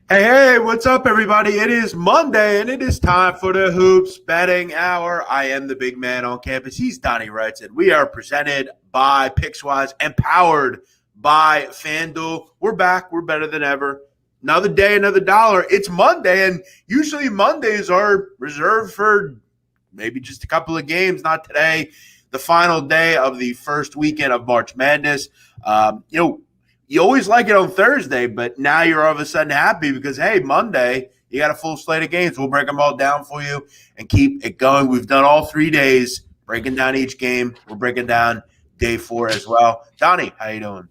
Hey, what's up, everybody? It is Monday, and it is time for the Hoops Betting Hour. I am the big man on campus. He's Donnie Rightside. We are presented by Pickswise and powered by Fanduel. We're back. We're better than ever. Another day, another dollar. It's Monday, and usually Mondays are reserved for maybe just a couple of games. Not today, the final day of the first weekend of March Madness. You always like it on Thursday, but now you're all of a sudden happy because, hey, Monday, you got a full slate of games. We'll break them all down for you and keep it going. We've done all 3 days, breaking down each game. We're breaking down day 4 as well. Donnie, how you doing?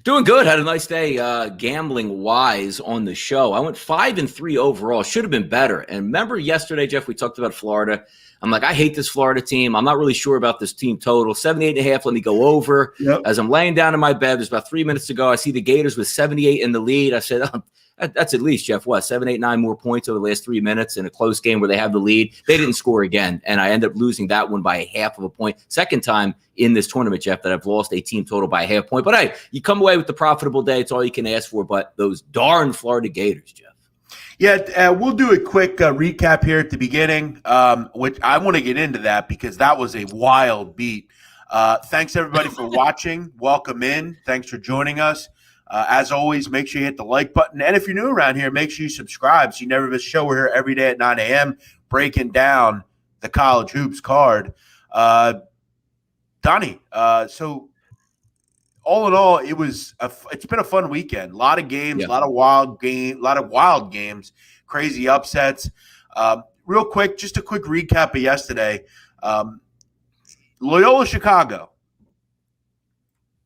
Doing good. Had a nice day gambling-wise on the show. I went 5-3 overall. Should have been better. And remember yesterday, Jeff, we talked about Florida. I'm like, I hate this Florida team. I'm not really sure about this team total. 78.5, let me go over. Yep. As I'm laying down in my bed, there's about 3 minutes to go. I see the Gators with 78 in the lead. I said, that's at least, Jeff, 7, 8, 9 more points over the last 3 minutes in a close game where they have the lead. They didn't score again, and I end up losing that one by a half of a point. Second time in this tournament, Jeff, that I've lost a team total by a half point. But, hey, you come away with the profitable day. It's all you can ask for. But those darn Florida Gators, Jeff. Yeah, we'll do a quick recap here at the beginning, which I want to get into that because that was a wild beat. Thanks, everybody, for watching. Welcome in. Thanks for joining us. As always, make sure you hit the like button. And if you're new around here, make sure you subscribe so you never miss a show. We're here every day at 9 a.m. breaking down the college hoops card. Donnie, so all in all, it's been a fun weekend. A lot of games, a lot of wild games, crazy upsets. Real quick, just a quick recap of yesterday. Loyola Chicago.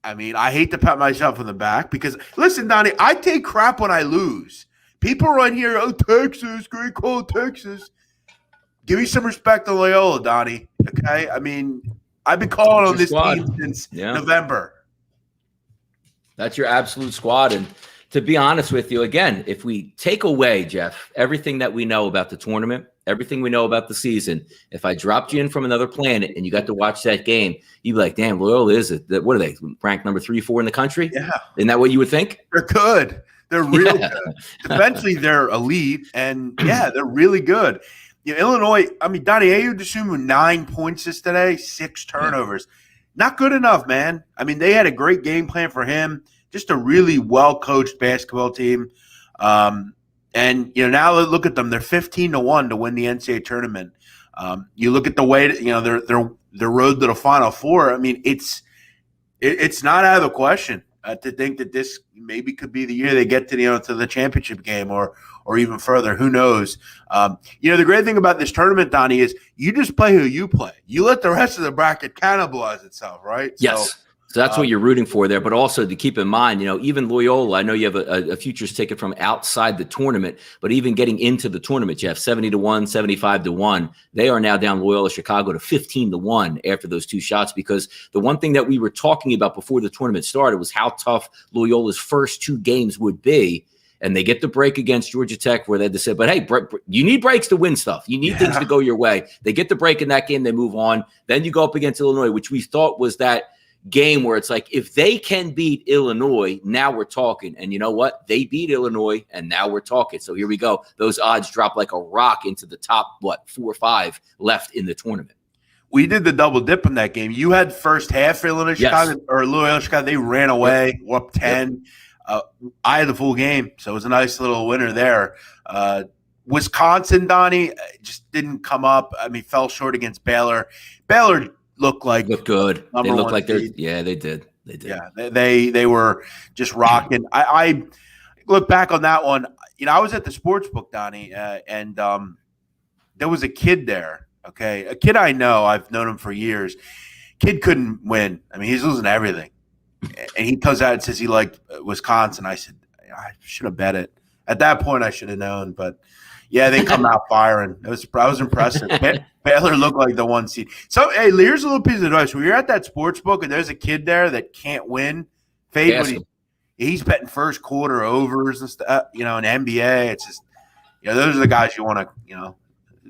I mean, I hate to pat myself on the back because, listen, Donnie, I take crap when I lose. People run here, oh, Texas, great call, Texas. Give me some respect to Loyola, Donnie, okay? I mean, I've been calling on this team since November. That's your absolute squad. And to be honest with you, again, if we take away, Jeff, everything that we know about the tournament, everything we know about the season, if I dropped you in from another planet and you got to watch that game, you'd be like, damn, Loyola is it? What are they, ranked number 3, 4 in the country? Yeah. Isn't that what you would think? They're good. They're really good. Eventually, they're elite, and, yeah, they're really good. You know, Illinois, I mean, Donnie, Ayo Dosunmu with 9 points yesterday, 6 turnovers. Yeah. Not good enough, man. I mean, they had a great game plan for him. Just a really well-coached basketball team. And, you know, now look at them. They're 15-1 to win the NCAA tournament. You look at the way that, you know, their road to the Final Four. I mean, it's not out of the question to think that this maybe could be the year they get to, to the championship game or even further. Who knows? The great thing about this tournament, Donnie, is you just play who you play. You let the rest of the bracket cannibalize itself, right? Yes. So that's what you're rooting for there. But also to keep in mind, even Loyola, I know you have a futures ticket from outside the tournament, but even getting into the tournament, Jeff, 70-1, 75-1, they are now down Loyola Chicago to 15-1 after those 2 shots, because the one thing that we were talking about before the tournament started was how tough Loyola's first 2 games would be. And they get the break against Georgia Tech where they had to say, but hey, you need breaks to win stuff. You need things to go your way. They get the break in that game, they move on. Then you go up against Illinois, which we thought was that game where it's like, if they can beat Illinois, now we're talking. And you know what? They beat Illinois, and now we're talking. So here we go. Those odds drop like a rock into the top, 4 or 5 left in the tournament. We did the double dip in that game. You had first half Illinois Chicago or Loyola Chicago. They ran away, were up 10. I had the full game, so it was a nice little winner there. Wisconsin, Donnie, just didn't come up. I mean, fell short against Baylor. Baylor looked good. They looked like they did. Yeah, they were just rocking. I look back on that one. I was at the Sportsbook, Donnie, and there was a kid there. Okay, a kid I know. I've known him for years. Kid couldn't win. I mean, he's losing everything. And he comes out and says he liked Wisconsin. I said, I should have bet it. At that point, I should have known. But, yeah, they come out firing. I was impressive. Baylor looked like the 1 seed. So, hey, here's a little piece of advice. When you're at that sports book and there's a kid there that can't win, he's betting first quarter overs and stuff, in NBA. It's just, those are the guys you want to,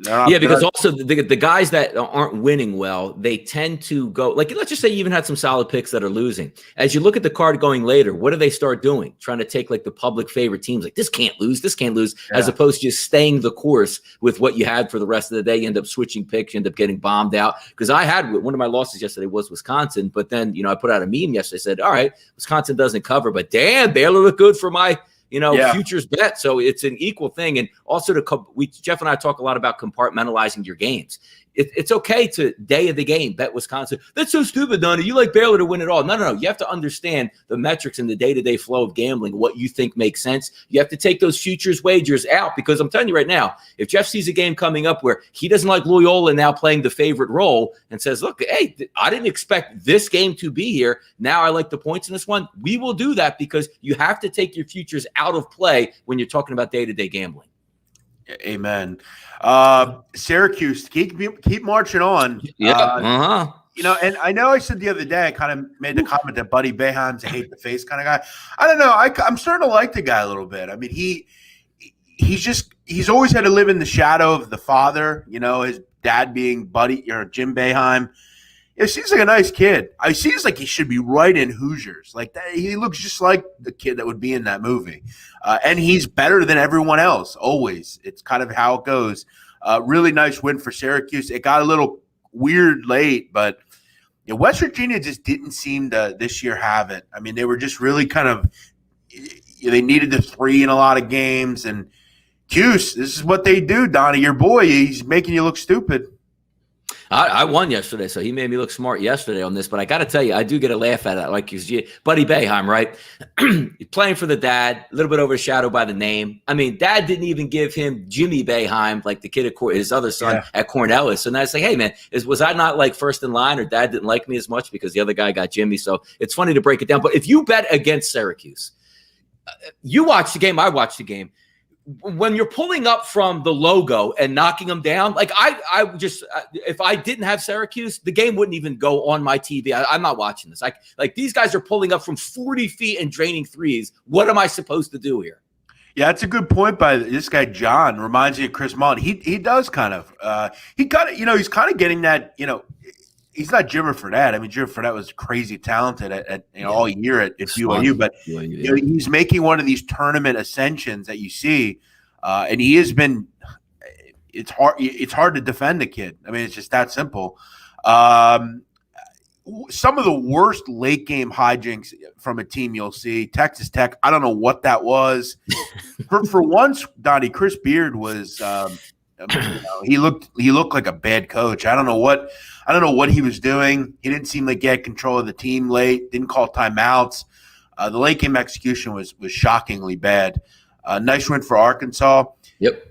Yeah, because also the guys that aren't winning well, they tend to go like, let's just say you even had some solid picks that are losing. As you look at the card going later, what do they start doing? Trying to take like the public favorite teams, like this can't lose, as opposed to just staying the course with what you had for the rest of the day. You end up switching picks, you end up getting bombed out. Because I had one of my losses yesterday was Wisconsin, but then I put out a meme yesterday. I said, all right, Wisconsin doesn't cover, but damn, Baylor looked good for my futures bet. So it's an equal thing. And also Jeff and I talk a lot about compartmentalizing your games. It's okay to day of the game bet Wisconsin. That's so stupid, Donnie. You like Baylor to win it all. No. You have to understand the metrics and the day-to-day flow of gambling, what you think makes sense. You have to take those futures wagers out because I'm telling you right now, if Jeff sees a game coming up where he doesn't like Loyola now playing the favorite role and says, look, hey, I didn't expect this game to be here. Now I like the points in this one. We will do that because you have to take your futures out of play when you're talking about day-to-day gambling. Amen. Syracuse, keep marching on. Yeah. And I know I said the other day, I kind of made the comment that Buddy Boeheim's a hate the face kind of guy. I don't know. I'm starting to like the guy a little bit. I mean, he's always had to live in the shadow of the father, his dad being Buddy or Jim Boeheim. It seems like a nice kid. It seems like he should be right in Hoosiers. Like that, he looks just like the kid that would be in that movie. And he's better than everyone else, always. It's kind of how it goes. Really nice win for Syracuse. It got a little weird late, but West Virginia just didn't seem to this year have it. I mean, they were just really kind of they needed the 3 in a lot of games. And Cuse, this is what they do, Donnie. Your boy, he's making you look stupid. I won yesterday, so he made me look smart yesterday on this. But I got to tell you, I do get a laugh at it. Like Buddy Boeheim, right? Playing for the dad, a little bit overshadowed by the name. I mean, dad didn't even give him Jimmy Boeheim, like the kid at his other son at Cornell. So now it's like, hey, man, was I not like first in line or dad didn't like me as much because the other guy got Jimmy? So it's funny to break it down. But if you bet against Syracuse, you watch the game, I watched the game. When you're pulling up from the logo and knocking them down, like I just if I didn't have Syracuse, the game wouldn't even go on my TV. I'm not watching this. Like these guys are pulling up from 40 feet and draining threes. What am I supposed to do here? Yeah, that's a good point by this guy John. Reminds me of Chris Mullen. He does kind of he's kind of getting that. He's not Jimmer Fredette. I mean, Jimmer Fredette was crazy talented at all year at BYU, but he's making one of these tournament ascensions that you see, and he has been. It's hard to defend the kid. I mean, it's just that simple. Some of the worst late game hijinks from a team you'll see. Texas Tech. I don't know what that was. for once, Donnie, Chris Beard was. He looked like a bad coach. I don't know what he was doing. He didn't seem like he had control of the team late. Didn't call timeouts. The late game execution was shockingly bad. Nice win for Arkansas. Yep.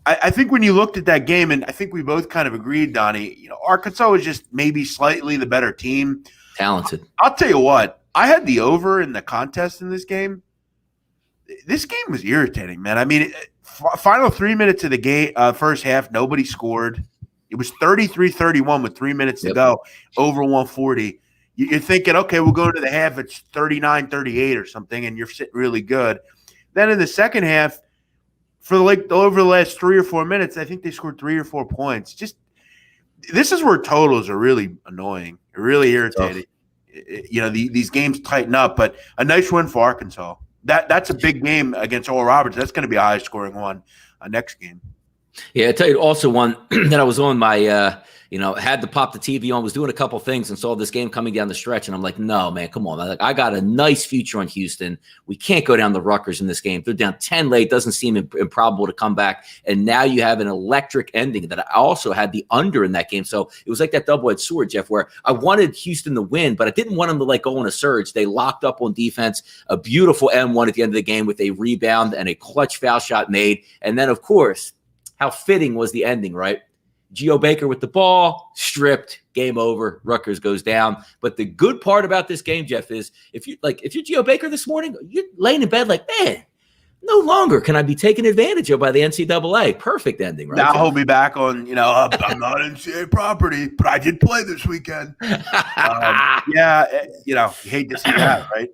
I think when you looked at that game, and I think we both kind of agreed, Donnie. Arkansas was just maybe slightly the better team. Talented. I'll tell you what. I had the over in the contest in this game. This game was irritating, man. I mean, final 3 minutes of the game, first half, nobody scored. It was 33-31 with 3 minutes to go, over 140. You're thinking, okay, we'll go into the half. It's 39-38 or something, and you're sitting really good. Then in the second half, for over the last 3 or 4 minutes, I think they scored 3 or 4 points. Just this is where totals are really annoying, really irritating. These games tighten up, but a nice win for Arkansas. That's a big game against Oral Roberts. That's going to be a high-scoring one next game. Yeah, I tell you also one that I was on my, had to pop the TV on, was doing a couple things and saw this game coming down the stretch. And I'm like, no, man, come on. I got a nice future on Houston. We can't go down the Rutgers in this game. They're down 10 late. Doesn't seem improbable to come back. And now you have an electric ending that I also had the under in that game. So it was like that double-edged sword, Jeff, where I wanted Houston to win, but I didn't want them to go on a surge. They locked up on defense, a beautiful M1 at the end of the game with a rebound and a clutch foul shot made. And then, of course, how fitting was the ending, right? Geo Baker with the ball, stripped, game over, Rutgers goes down. But the good part about this game, Jeff, is if you're Geo Baker this morning, you're laying in bed like, man, no longer can I be taken advantage of by the NCAA. Perfect ending, right? Now he'll be back on, I'm not NCAA property, but I did play this weekend. You hate to see that, right?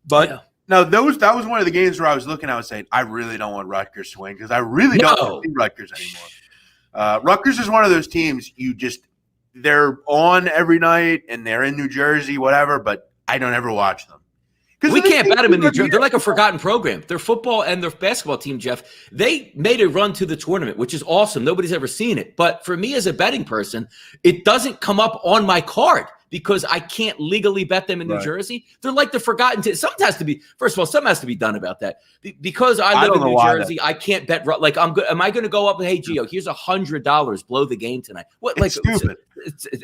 But yeah. No, that was one of the games where I was looking, I was saying, I really don't want Rutgers to win because I really don't want to see Rutgers anymore. Rutgers is one of those teams they're on every night and they're in New Jersey, whatever, but I don't ever watch them. We can't bet them in New Jersey. They're like a forgotten program. Their football and their basketball team, Jeff, they made a run to the tournament, which is awesome. Nobody's ever seen it. But for me as a betting person, it doesn't come up on my card because I can't legally bet them in New Jersey. They're like the forgotten team. Something has to be, first of all, something has to be done about that. Because I live in New Jersey, I can't bet. Like, I'm good. Am I going to go up and, hey, Gio, here's $100, blow the game tonight? What? Like, stupid.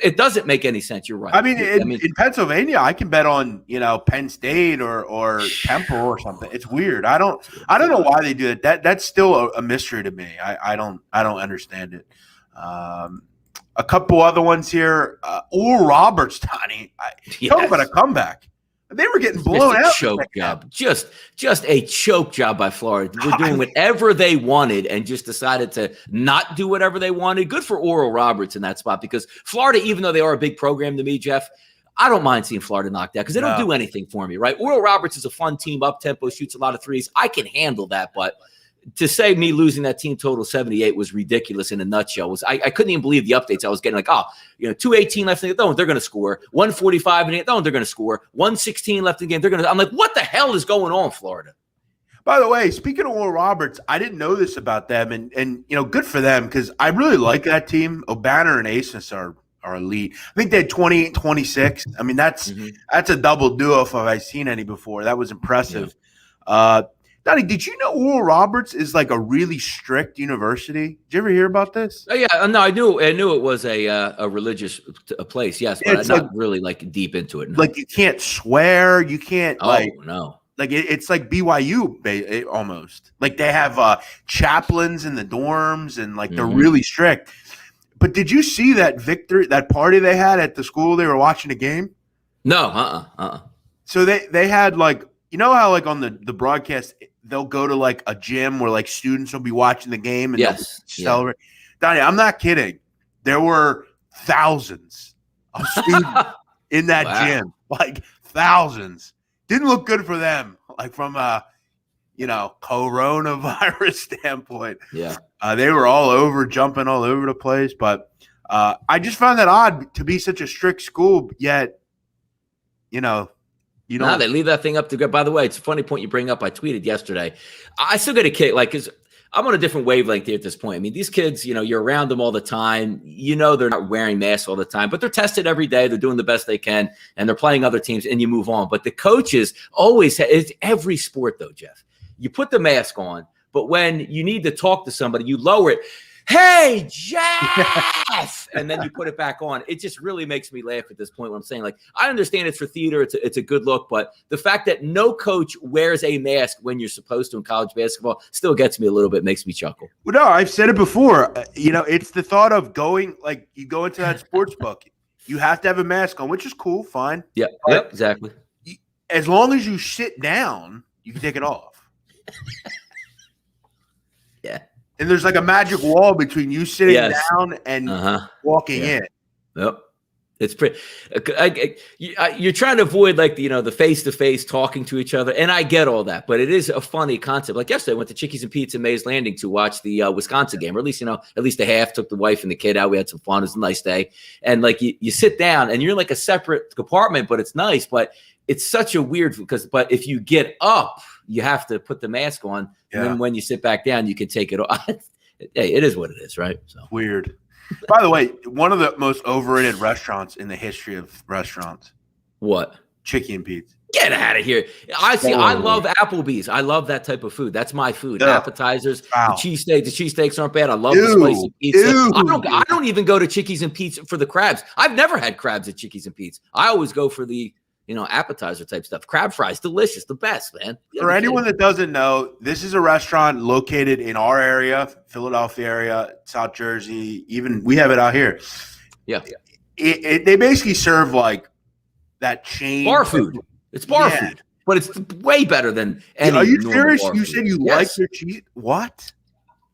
It doesn't make any sense. You're right. I mean, in Pennsylvania, I can bet on Penn State or Temple or something. It's weird. I don't know why they do it. That's still a mystery to me. I don't understand it. A couple other ones here. Oral Roberts, Donnie. Talk about a comeback. They were getting blown out. Choke job. Just a choke job by Florida. They're doing whatever they wanted and just decided to not do whatever they wanted. Good for Oral Roberts in that spot because Florida, even though they are a big program to me, Jeff, I don't mind seeing Florida knocked out because they don't do anything for me, right? Oral Roberts is a fun team, up-tempo, shoots a lot of threes. I can handle that, but to say me losing that team total 78 was ridiculous in a nutshell. I couldn't even believe the updates I was getting. Like, 2:18 left in the game. They're going to score. 1:45 in the game. They're going to score. 1:16 left in the game. They're going to. I'm like, what the hell is going on, Florida? By the way, speaking of Oral Roberts, I didn't know this about them, and good for them because I really like that team. O'Banner and Asus are elite. I think they had 28, 26. I mean, that's a double duo if I've seen any before. That was impressive. Yeah. Donnie, did you know Oral Roberts is like a really strict university? Did you ever hear about this? Oh, yeah, no, I knew it was a religious place, yes, but I'm not really like deep into it. No. Like you can't swear, you can't. No. Like it's like BYU almost. Like they have chaplains in the dorms and like they're really strict. But did you see that party they had at the school they were watching the game? No, So they had like. You know how like on the broadcast they'll go to like a gym where like students will be watching the game and they'll celebrate. Donnie, I'm not kidding. There were thousands of students in that gym, like thousands. Didn't look good for them, like from a coronavirus standpoint. Yeah, they were all over, jumping all over the place. But I just found that odd to be such a strict school, yet they leave that thing up to go. By the way, it's a funny point you bring up. I tweeted yesterday. I still get a kick, because I'm on a different wavelength here at this point. I mean, these kids, you're around them all the time. They're not wearing masks all the time, but they're tested every day. They're doing the best they can, and they're playing other teams, and you move on. But the coaches always it's every sport, though, Jeff. You put the mask on, but when you need to talk to somebody, you lower it. Hey, Jeff! And then you put it back on. It just really makes me laugh at this point when I'm saying, like, I understand it's for theater. It's a good look. But the fact that no coach wears a mask when you're supposed to in college basketball still gets me a little bit, makes me chuckle. Well, no, I've said it before. It's the thought of going, like, you go into that sports book. You have to have a mask on, which is cool, fine. Yeah, yep, exactly. As long as you sit down, you can take it off. Yeah. And there's like a magic wall between you sitting down and walking in. Yep. It's pretty. You're trying to avoid like the face-to-face talking to each other, and I get all that, but it is a funny concept. Like yesterday, I went to Chickies and Pete's in Mays Landing to watch the Wisconsin game, or at least a half. Took the wife and the kid out. We had some fun. It was a nice day, and like you sit down, and you're in like a separate compartment, but it's nice. But it's such a weird but if you get up, you have to put the mask on, and then when you sit back down, you can take it off. Hey, it is what it is, right? So weird. By the way, one of the most overrated restaurants in the history of restaurants. What? Chicky and Pete's. Get out of here. I love Applebee's. I love that type of food. That's my food. Yeah. Appetizers, the cheesesteak. The cheesesteaks aren't bad. I love the spicy pizza. I don't even go to Chickies and Pete's for the crabs. I've never had crabs at Chickies and Pete's. I always go for the appetizer type stuff. Crab fries, delicious, the best, man. For anyone that doesn't know, this is a restaurant located in our area, Philadelphia area, South Jersey. Even we have it out here. Yeah. They basically serve like that chain bar food. It's bar food, but it's way better than any. Are you serious? You said you like their cheese? What?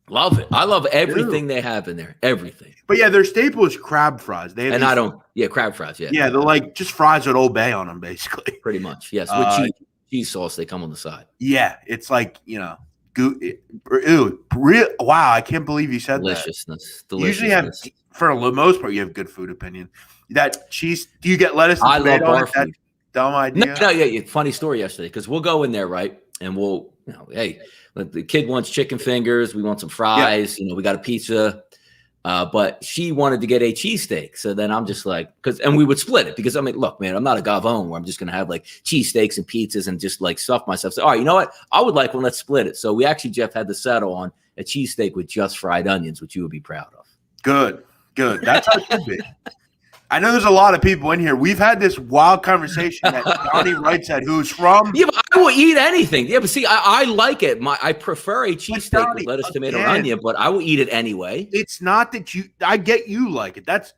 Love it. I love everything they have in there. Everything. But their staple is crab fries. Crab fries. Yeah. Yeah, they're like just fries with Old Bay on them, basically. Pretty much. Yes. With cheese sauce, they come on the side. Yeah, it's like Wow, I can't believe you said Deliciousness. that. You usually have, for the most part, you have good food opinion. That cheese, do you get lettuce and tomato? I love bar food. Dumb idea. No, yeah. Funny story yesterday, because we'll go in there, right? And we'll, hey, the kid wants chicken fingers. We want some fries. We got a pizza. But she wanted to get a cheesesteak. So then I'm just like, and we would split it because look, man, I'm not a gavone where I'm just going to have like cheesesteaks and pizzas and just like stuff myself. So, all right, you know what? I would like one. Let's split it. So we actually, Jeff, had to settle on a cheesesteak with just fried onions, which you would be proud of. Good. That's how it should be. I know there's a lot of people in here. We've had this wild conversation that Donnie Rightside, who's from. Yeah, but I will eat anything. Yeah, but see, I like it. I prefer a cheesesteak with lettuce, tomato, and onion, but I will eat it anyway. It's not that I get you like it. That's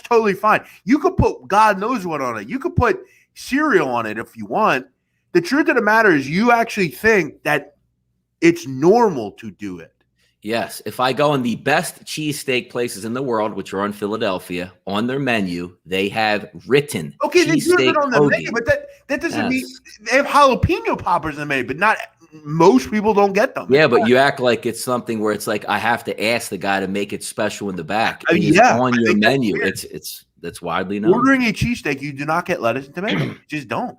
totally fine. You could put God knows what on it. You could put cereal on it if you want. The truth of the matter is you actually think that it's normal to do it. Yes. If I go in the best cheesesteak places in the world, which are in Philadelphia, on their menu, they have written they do it on the menu, but that doesn't mean they have jalapeno poppers in the menu, but not most people don't get them. Yeah, but you act like it's something where it's like I have to ask the guy to make it special in the back. On your menu. That's widely known. Ordering a cheesesteak, you do not get lettuce and tomato. You just don't.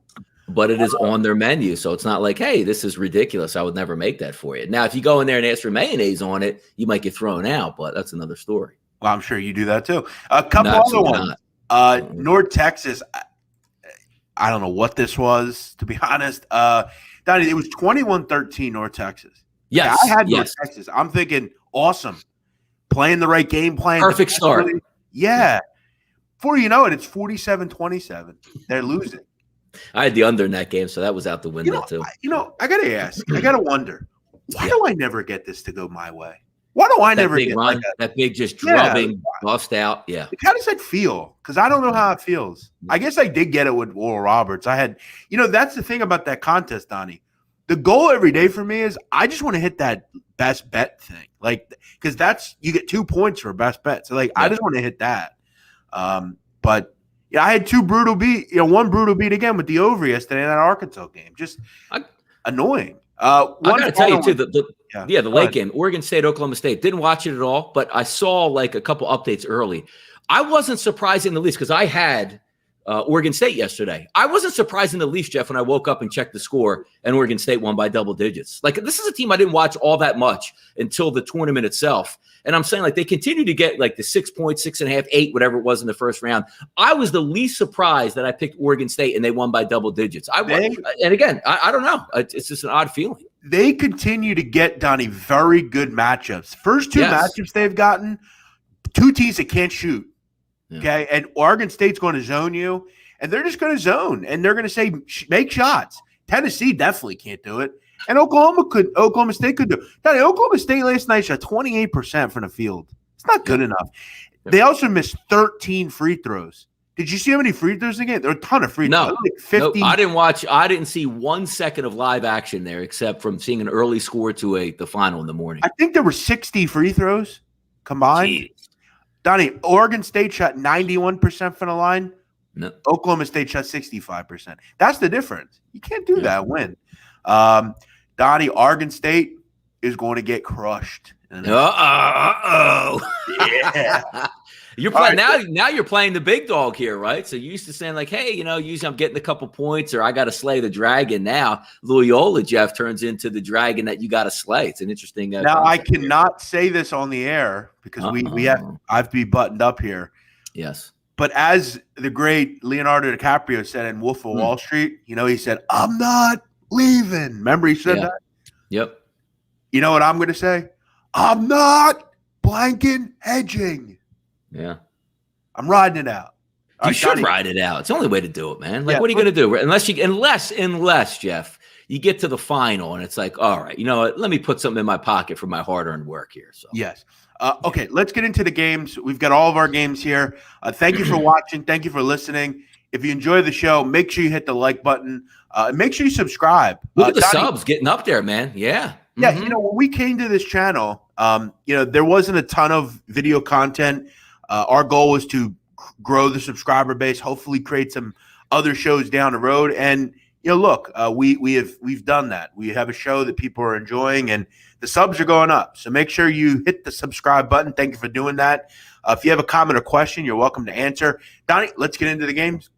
But it is on their menu, so it's not like, hey, this is ridiculous. I would never make that for you. Now, if you go in there and ask for mayonnaise on it, you might get thrown out, but that's another story. Well, I'm sure you do that too. A couple other ones. North Texas, I don't know what this was, to be honest. Donnie, it was 21-13 North Texas. Yes. I had North Texas. I'm thinking, awesome. Playing the right game plan. Perfect start. Yeah. Before you know it, it's 47-27. They're losing. I had the under in that game, so that was out the window too. I got to ask. I got to wonder. Why do I never get this to go my way? Why do I never get that big just drubbing, bust out? Yeah. How does that feel? Because I don't know how it feels. I guess I did get it with Oral Roberts. I had, that's the thing about that contest, Donnie. The goal every day for me is I just want to hit that best bet thing. Because you get 2 points for best bet. So I just want to hit that. But yeah, I had one brutal beat again with the over yesterday in that Arkansas game. Just annoying. I got to tell you too, the late game, Oregon State, Oklahoma State. Didn't watch it at all, but I saw like a couple updates early. I wasn't surprised in the least because I had Oregon State yesterday. I wasn't surprised in the least, Jeff, when I woke up and checked the score and Oregon State won by double digits. This is a team I didn't watch all that much until the tournament itself. And I'm saying they continue to get the 6 points, 6.5, 8, whatever it was in the first round. I was the least surprised that I picked Oregon State and they won by double digits. And again, I don't know. It's just an odd feeling. They continue to get, Donnie, very good matchups. First two matchups they've gotten, two teams that can't shoot. Yeah. Okay, and Oregon State's going to zone you, and they're just going to zone, and they're going to say make shots. Tennessee definitely can't do it, and Oklahoma State could do it. Donnie, Oklahoma State last night shot 28% from the field. It's not good enough. They also missed 13 free throws. Did you see how many free throws again? There were a ton of free throws. No, 50. I didn't watch. I didn't see 1 second of live action there, except from seeing an early score to the final in the morning. I think there were 60 free throws combined. Jeez. Donnie, Oregon State shot 91% from the line. No. Oklahoma State shot 65%. That's the difference. You can't do that. Win. Donnie, Oregon State is going to get crushed. Uh-oh. Yeah. You're playing now you're playing the big dog here, right? So you used to saying hey, usually I'm getting a couple points or I got to slay the dragon. Now Loyola, Jeff, turns into the dragon that you got to slay. It's an interesting. Now I cannot say this on the air because I have to be buttoned up here. Yes. But as the great Leonardo DiCaprio said in Wolf of Wall Street, he said, "I'm not leaving." Remember he said that? Yep. You know what I'm going to say? I'm not blanking hedging. Yeah. I'm riding it out. You should ride it out. It's the only way to do it, man. What are you going to do? Unless, Jeff, you get to the final and it's all right, you know what? Let me put something in my pocket for my hard-earned work here. So yes. Okay, let's get into the games. We've got all of our games here. Thank you for watching. Thank you for listening. If you enjoy the show, make sure you hit the like button. And make sure you subscribe. Look at the subs getting up there, man. Yeah. Yeah, when we came to this channel, there wasn't a ton of video content. Our goal was to grow the subscriber base, hopefully create some other shows down the road. And, look, we've done that. We have a show that people are enjoying, and the subs are going up. So make sure you hit the subscribe button. Thank you for doing that. If you have a comment or question, you're welcome to answer. Donnie, let's get into the games.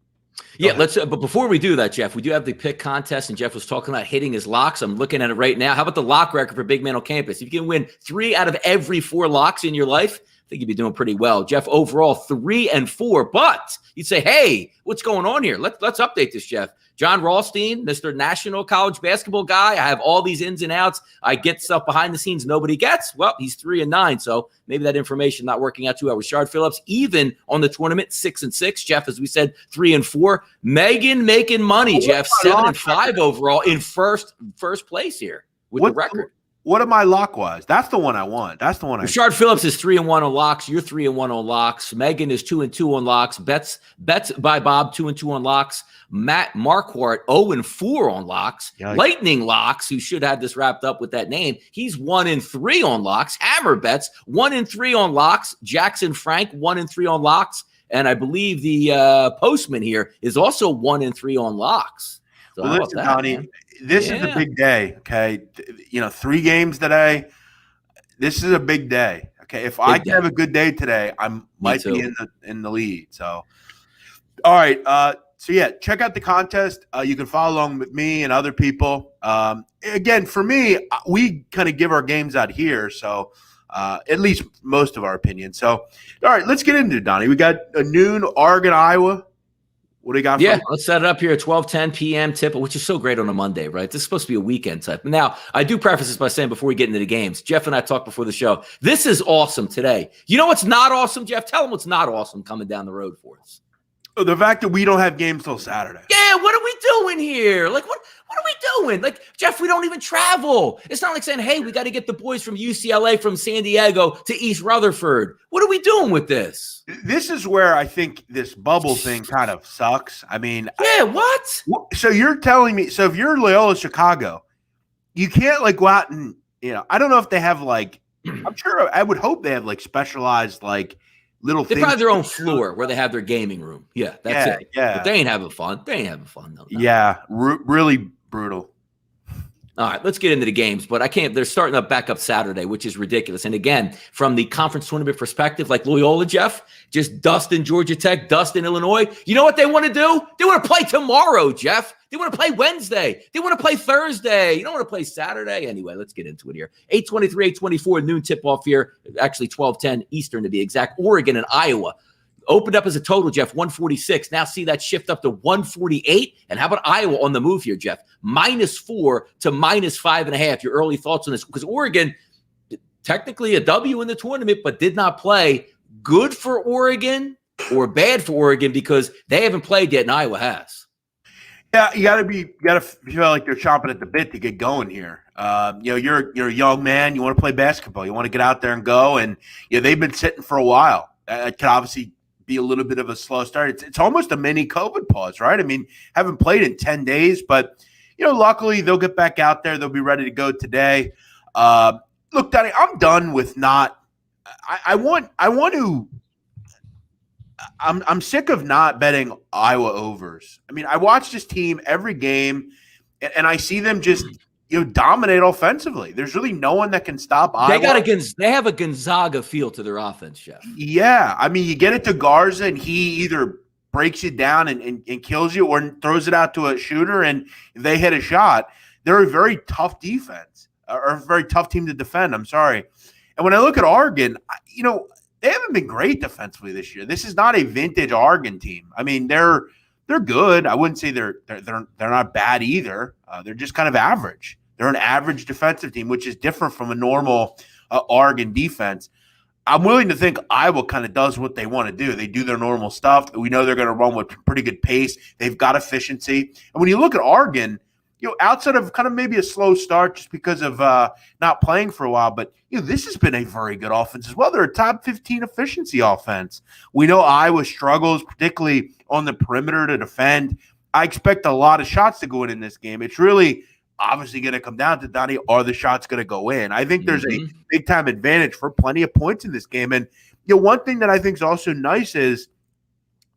Yeah, let's. But before we do that, Jeff, we do have the pick contest, and Jeff was talking about hitting his locks. I'm looking at it right now. How about the lock record for Big Man on Campus? If you can win 3 out of every 4 locks in your life, I think you'd be doing pretty well. Jeff, overall 3 and 4. But you'd say, hey, what's going on here? Let's update this, Jeff. John Rothstein, Mr. National College Basketball Guy. I have all these ins and outs. I get stuff behind the scenes nobody gets. Well, he's 3 and 9, so maybe that information not working out too well. Rashard Phillips, even on the tournament, 6 and 6. Jeff, as we said, 3 and 4. Megan making money, Jeff, 7 and 5 overall in first place here with the record. What am I lock-wise? That's the one I want. That's the one I want. Rashard Phillips is 3 and 1 on locks. You're 3 and 1 on locks. Megan is 2 and 2 on locks. Bets by Bob, 2 and 2 on locks. Matt Marquardt, 0 and 4 on locks. Yikes. Lightning Locks, who should have this wrapped up with that name, he's 1 and 3 on locks. Hammer Bets, 1 and 3 on locks. Jackson Frank, 1 and 3 on locks. And I believe the postman here is also 1 and 3 on locks. So well, listen, Donnie, this is a big day, okay? 3 games today. This is a big day, okay? If I can have a good day today, I might be in the lead. So, all right. So, yeah, check out the contest. You can follow along with me and other people. Again, for me, we kind of give our games out here, so at least most of our opinions. So, all right, let's get into it, Donnie. We got a noon Oregon, Iowa. What do you got? Let's set it up here at 12:10 p.m. tip, which is so great on a Monday, right? This is supposed to be a weekend type. Now, I do preface this by saying before we get into the games, Jeff and I talked before the show. This is awesome today. You know what's not awesome, Jeff? Tell them what's not awesome coming down the road for us. Oh, the fact that we don't have games till Saturday. Yeah, what are we doing here? Like, what are we doing? Like, Jeff, we don't even travel. It's not like saying, hey, we got to get the boys from UCLA, from San Diego to East Rutherford. What are we doing with this? This is where I think this bubble thing kind of sucks. I mean, yeah, what? So you're telling me, so if you're Loyola Chicago, you can't like go out and, I don't know if they have like, I'm sure I would hope they have like specialized like little things. They probably have their own floor where they have their gaming room. Yeah, that's it. Yeah. But they ain't having fun. No. Yeah, really brutal. All right, let's get into the games, but I can't. They're starting up back up Saturday, which is ridiculous. And again, from the conference tournament perspective, like Loyola, Jeff, just dusting Georgia Tech, dusting Illinois. You know what they want to do? They want to play tomorrow, Jeff. They want to play Wednesday. They want to play Thursday. You don't want to play Saturday. Anyway, let's get into it here. 8:23, 8:24, noon tip-off here. Actually, 12:10 Eastern to be exact. Oregon and Iowa. Opened up as a total, Jeff, 146. Now see that shift up to 148. And how about Iowa on the move here, Jeff? -4 to -5.5. Your early thoughts on this? Because Oregon, technically a W in the tournament, but did not play. Good for Oregon or bad for Oregon because they haven't played yet and Iowa has. Yeah, you gotta feel like they're chomping at the bit to get going here. You're a young man. You want to play basketball. You want to get out there and go. And they've been sitting for a while. It could obviously be a little bit of a slow start. It's almost a mini COVID pause, right? I mean, haven't played in 10 days, but luckily they'll get back out there. They'll be ready to go today. Look, Donnie, I'm done with not. I'm sick of not betting Iowa overs. I mean, I watch this team every game, and I see them just dominate offensively. There's really no one that can stop Iowa. They have a Gonzaga feel to their offense, Jeff. Yeah. I mean, you get it to Garza, and he either breaks you down and kills you or throws it out to a shooter, and if they hit a shot, they're a very tough defense or a very tough team to defend. I'm sorry. And when I look at Oregon, they haven't been great defensively this year. This is not a vintage Oregon team. I mean, they're good. I wouldn't say they're not bad either. They're just kind of average. They're an average defensive team, which is different from a normal Oregon defense. I'm willing to think Iowa kind of does what they want to do. They do their normal stuff. We know they're going to run with pretty good pace. They've got efficiency. And when you look at Oregon, outside of kind of maybe a slow start just because of not playing for a while, but this has been a very good offense as well. They're a top 15 efficiency offense. We know Iowa struggles, particularly on the perimeter to defend. I expect a lot of shots to go in this game. It's really obviously going to come down to, Donnie, are the shots going to go in? I think there's a big-time advantage for plenty of points in this game. And one thing that I think is also nice is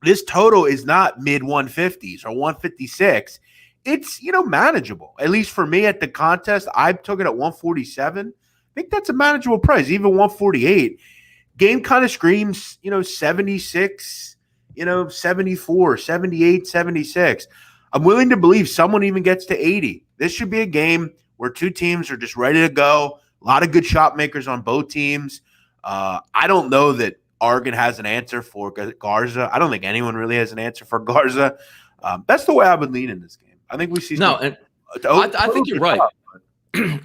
this total is not mid-150s or 156. it's, manageable. At least for me at the contest, I took it at 147. I think that's a manageable price, even 148. Game kind of screams, 76, 74, 78, 76. I'm willing to believe someone even gets to 80. This should be a game where two teams are just ready to go. A lot of good shot makers on both teams. I don't know that Oregon has an answer for Garza. I don't think anyone really has an answer for Garza. That's the way I would lean in this game. I think we see. No, and I think you're right.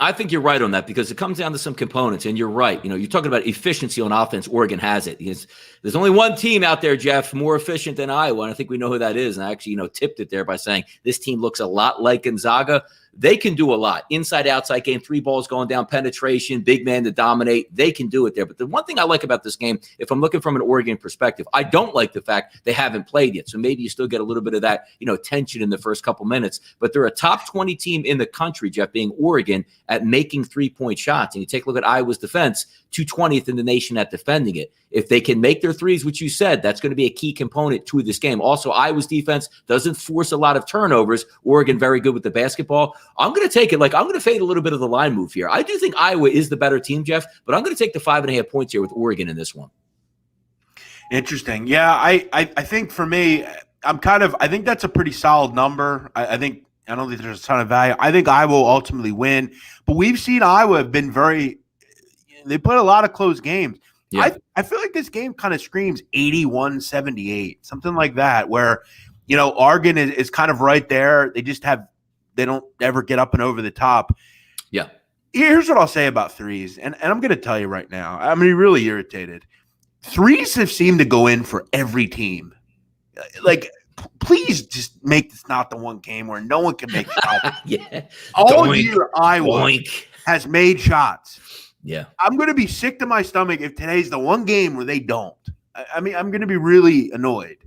I think you're right on that because it comes down to some components, and you're right. You're talking about efficiency on offense. Oregon has it. Because there's only one team out there, Jeff, more efficient than Iowa, and I think we know who that is. And I actually, tipped it there by saying this team looks a lot like Gonzaga. They can do a lot. Inside, outside game, 3 balls going down, penetration, big man to dominate. They can do it there. But the one thing I like about this game, if I'm looking from an Oregon perspective, I don't like the fact they haven't played yet. So maybe you still get a little bit of that, tension in the first couple minutes. But they're a top 20 team in the country, Jeff, being Oregon, at making 3-point shots. And you take a look at Iowa's defense, 220th in the nation at defending it. If they can make their threes, which you said, that's going to be a key component to this game. Also, Iowa's defense doesn't force a lot of turnovers. Oregon very good with the basketball. I'm going to take it. I'm going to fade a little bit of the line move here. I do think Iowa is the better team, Jeff, but I'm going to take the 5.5 points here with Oregon in this one. Interesting. Yeah, I think for me, I think that's a pretty solid number. I don't think there's a ton of value. I think Iowa will ultimately win, but we've seen Iowa have been they put a lot of close games. Yeah. I feel like this game kind of screams 81-78, something like that, where, Oregon is kind of right there. They don't ever get up and over the top. Yeah. Here's what I'll say about threes, and I'm going to tell you right now. I'm really irritated. Threes have seemed to go in for every team. Please just make this not the one game where no one can make shots. Yeah. All year, Iowa has made shots. Yeah. I'm going to be sick to my stomach if today's the one game where they don't. I'm going to be really annoyed.